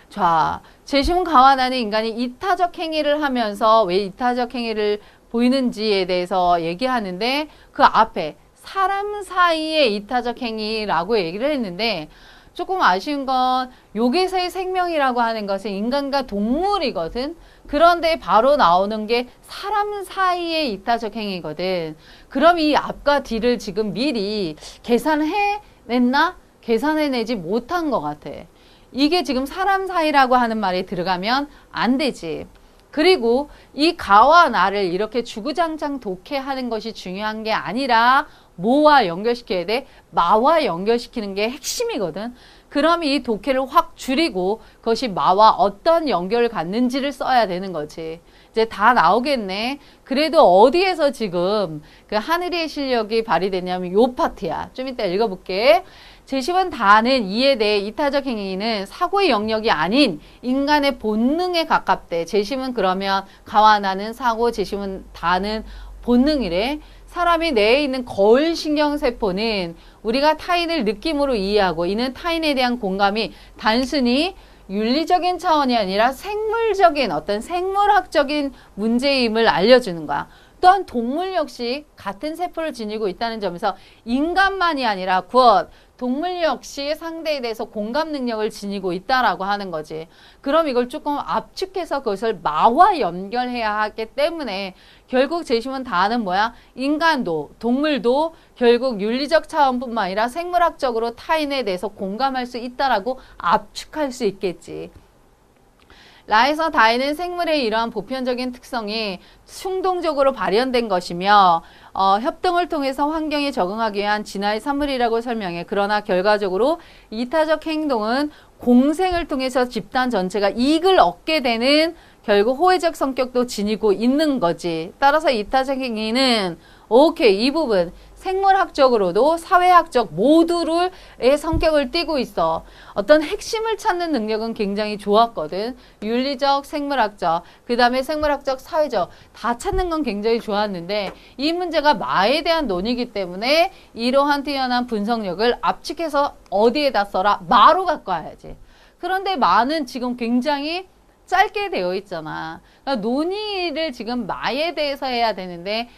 자, 제시문 가와 나는 인간이 이타적 행위를 하면서 왜 이타적 행위를 보이는지에 대해서 얘기하는데 그 앞에 사람 사이의 이타적 행위라고 얘기를 했는데 조금 아쉬운 건 여기서의 생명이라고 하는 것은 인간과 동물이거든. 그런데 바로 나오는 게 사람 사이의 이타적 행위거든. 그럼 이 앞과 뒤를 지금 미리 계산해냈나? 계산해내지 못한 것 같아. 이게 지금 사람 사이라고 하는 말이 들어가면 안 되지. 그리고 이 가와 나를 이렇게 주구장창 독해하는 것이 중요한 게 아니라 뭐와 연결시켜야 돼? 마와 연결시키는 게 핵심이거든. 그럼 이 독해를 확 줄이고 그것이 마와 어떤 연결을 갖는지를 써야 되는 거지. 이제 다 나오겠네. 그래도 어디에서 지금 그 하늘의 실력이 발휘되냐면 요 파트야. 좀 이따 읽어볼게. 제시문 다는 이에 대해 이타적 행위는 사고의 영역이 아닌 인간의 본능에 가깝대. 제시문 그러면 가와 나는 사고, 제시문 다는 본능이래. 사람이 뇌에 있는 거울 신경세포는 우리가 타인을 느낌으로 이해하고 이는 타인에 대한 공감이 단순히 윤리적인 차원이 아니라 생물적인 어떤 생물학적인 문제임을 알려주는 거야. 또한 동물 역시 같은 세포를 지니고 있다는 점에서 인간만이 아니라 동물 역시 상대에 대해서 공감 능력을 지니고 있다라고 하는 거지. 그럼 이걸 조금 압축해서 그것을 마와 연결해야 하기 때문에 결국 제시문 다는 뭐야? 인간도 동물도 결국 윤리적 차원뿐만 아니라 생물학적으로 타인에 대해서 공감할 수 있다라고 압축할 수 있겠지. 라에서 다에는 생물의 이러한 보편적인 특성이 충동적으로 발현된 것이며 협동을 통해서 환경에 적응하기 위한 진화의 산물이라고 설명해. 그러나 결과적으로 이타적 행동은 공생을 통해서 집단 전체가 이익을 얻게 되는 결국 호혜적 성격도 지니고 있는 거지. 따라서 이타적 행위는 오케이 이 부분 생물학적으로도 사회학적 모두의 성격을 띠고 있어. 어떤 핵심을 찾는 능력은 굉장히 좋았거든. 윤리적, 생물학적, 그 다음에 생물학적, 사회적 다 찾는 건 굉장히 좋았는데 이 문제가 마에 대한 논의이기 때문에 이러한 뛰어난 분석력을 압축해서 어디에다 써라? 마로 갖고 와야지. 그런데 마는 지금 굉장히 짧게 되어 있잖아. 그러니까 논의를 지금 마에 대해서 해야 되는데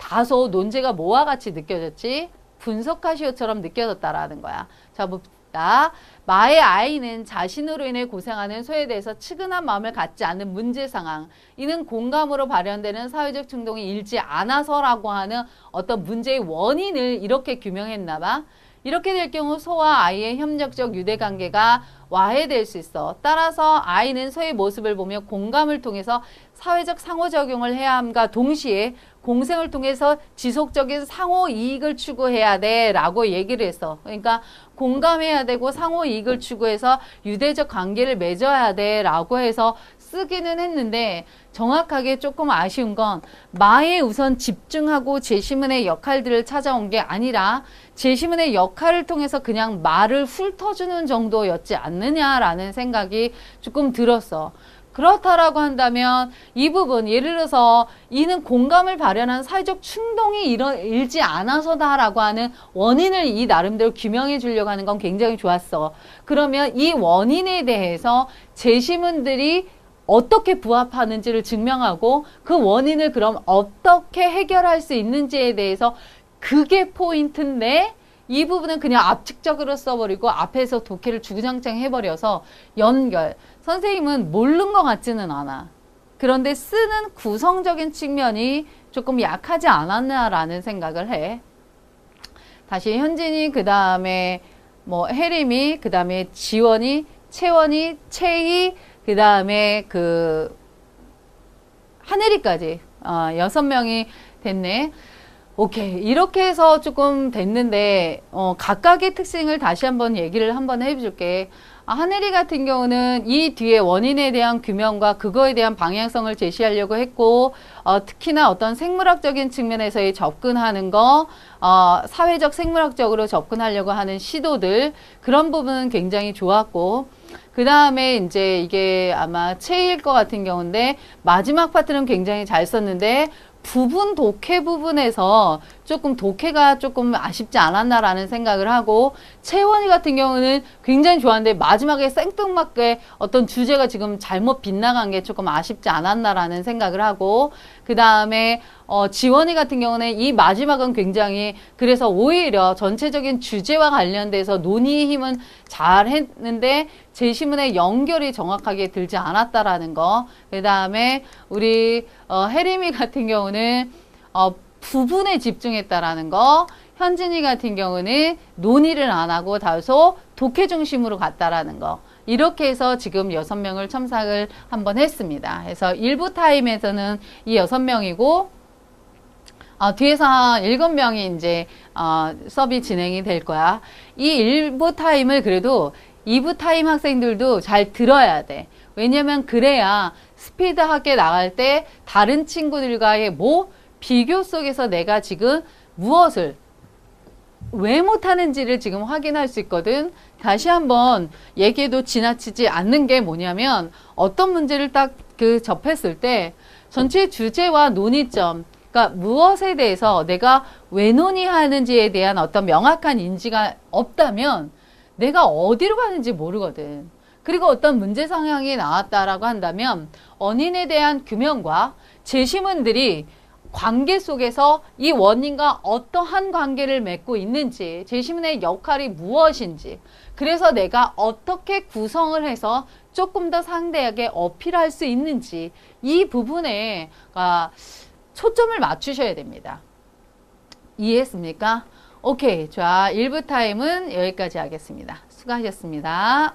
다소 논제가 뭐와 같이 느껴졌지? 분석하시오처럼 느껴졌다라는 거야. 자, 봅시다. 마의 아이는 자신으로 인해 고생하는 소에 대해서 측은한 마음을 갖지 않는 문제 상황. 이는 공감으로 발현되는 사회적 충동이 일지 않아서라고 하는 어떤 문제의 원인을 이렇게 규명했나 봐. 이렇게 될 경우 소와 아이의 협력적 유대관계가 와해될 수 있어. 따라서 아이는 소의 모습을 보며 공감을 통해서 사회적 상호작용을 해야 함과 동시에 공생을 통해서 지속적인 상호이익을 추구해야 돼 라고 얘기를 했어. 그러니까 공감해야 되고 상호이익을 추구해서 유대적 관계를 맺어야 돼 라고 해서 쓰기는 했는데 정확하게 조금 아쉬운 건 마에 우선 집중하고 제시문의 역할들을 찾아온 게 아니라 제시문의 역할을 통해서 그냥 말을 훑어주는 정도였지 않느냐라는 생각이 조금 들었어. 그렇다라고 한다면 이 부분 예를 들어서 이는 공감을 발현한 사회적 충동이 일지 않아서다라고 하는 원인을 이 나름대로 규명해 주려고 하는 건 굉장히 좋았어. 그러면 이 원인에 대해서 제시문들이 어떻게 부합하는지를 증명하고 그 원인을 그럼 어떻게 해결할 수 있는지에 대해서 그게 포인트인데 이 부분은 그냥 압축적으로 써버리고 앞에서 독해를 주구장창 해버려서 연결. 선생님은 모르는 것 같지는 않아. 그런데 쓰는 구성적인 측면이 조금 약하지 않았나라는 생각을 해. 다시 현진이, 그 다음에 뭐 혜림이, 그 다음에 지원이, 채원이, 채희, 그 다음에 그 하늘이까지 6명이 됐네. 오케이. 이렇게 해서 조금 됐는데 각각의 특징을 다시 한번 얘기를 한번 해줄게. 하늘이 같은 경우는 이 뒤에 원인에 대한 규명과 그거에 대한 방향성을 제시하려고 했고 특히나 어떤 생물학적인 측면에서의 접근하는 거 사회적 생물학적으로 접근하려고 하는 시도들 그런 부분은 굉장히 좋았고 그 다음에 이제 이게 아마 채일 것 같은 경우인데 마지막 파트는 굉장히 잘 썼는데 부분 독해 부분에서 조금 독해가 조금 아쉽지 않았나라는 생각을 하고 채원이 같은 경우는 굉장히 좋았는데 마지막에 생뚱맞게 어떤 주제가 지금 잘못 빗나간 게 조금 아쉽지 않았나라는 생각을 하고 그 다음에 지원이 같은 경우는 이 마지막은 굉장히 그래서 오히려 전체적인 주제와 관련돼서 논의의 힘은 잘 했는데 제시문의 연결이 정확하게 들지 않았다라는 거. 그 다음에 우리 혜림이 같은 경우는 부분에 집중했다라는 거. 현진이 같은 경우는 논의를 안 하고 다소 독해 중심으로 갔다라는 거. 이렇게 해서 지금 6명을 첨삭을 한번 했습니다. 그래서 일부 타임에서는 이 6명이고 뒤에서 한 7명이 이제 수업이 진행이 될 거야. 이 일부 타임을 그래도 2부 타임 학생들도 잘 들어야 돼. 왜냐면 그래야 스피드하게 나갈 때 다른 친구들과의 비교 속에서 내가 지금 무엇을 왜 못하는지를 지금 확인할 수 있거든. 다시 한번 얘기해도 지나치지 않는 게 뭐냐면 어떤 문제를 딱 접했을 때 전체 주제와 논의점 그러니까 무엇에 대해서 내가 왜 논의하는지에 대한 어떤 명확한 인지가 없다면 내가 어디로 가는지 모르거든. 그리고 어떤 문제 상황이 나왔다라고 한다면 원인에 대한 규명과 제시문들이 관계 속에서 이 원인과 어떠한 관계를 맺고 있는지 제시문의 역할이 무엇인지 그래서 내가 어떻게 구성을 해서 조금 더 상대에게 어필할 수 있는지 이 부분에 초점을 맞추셔야 됩니다. 이해했습니까? 오케이. 자, 1부 타임은 여기까지 하겠습니다. 수고하셨습니다.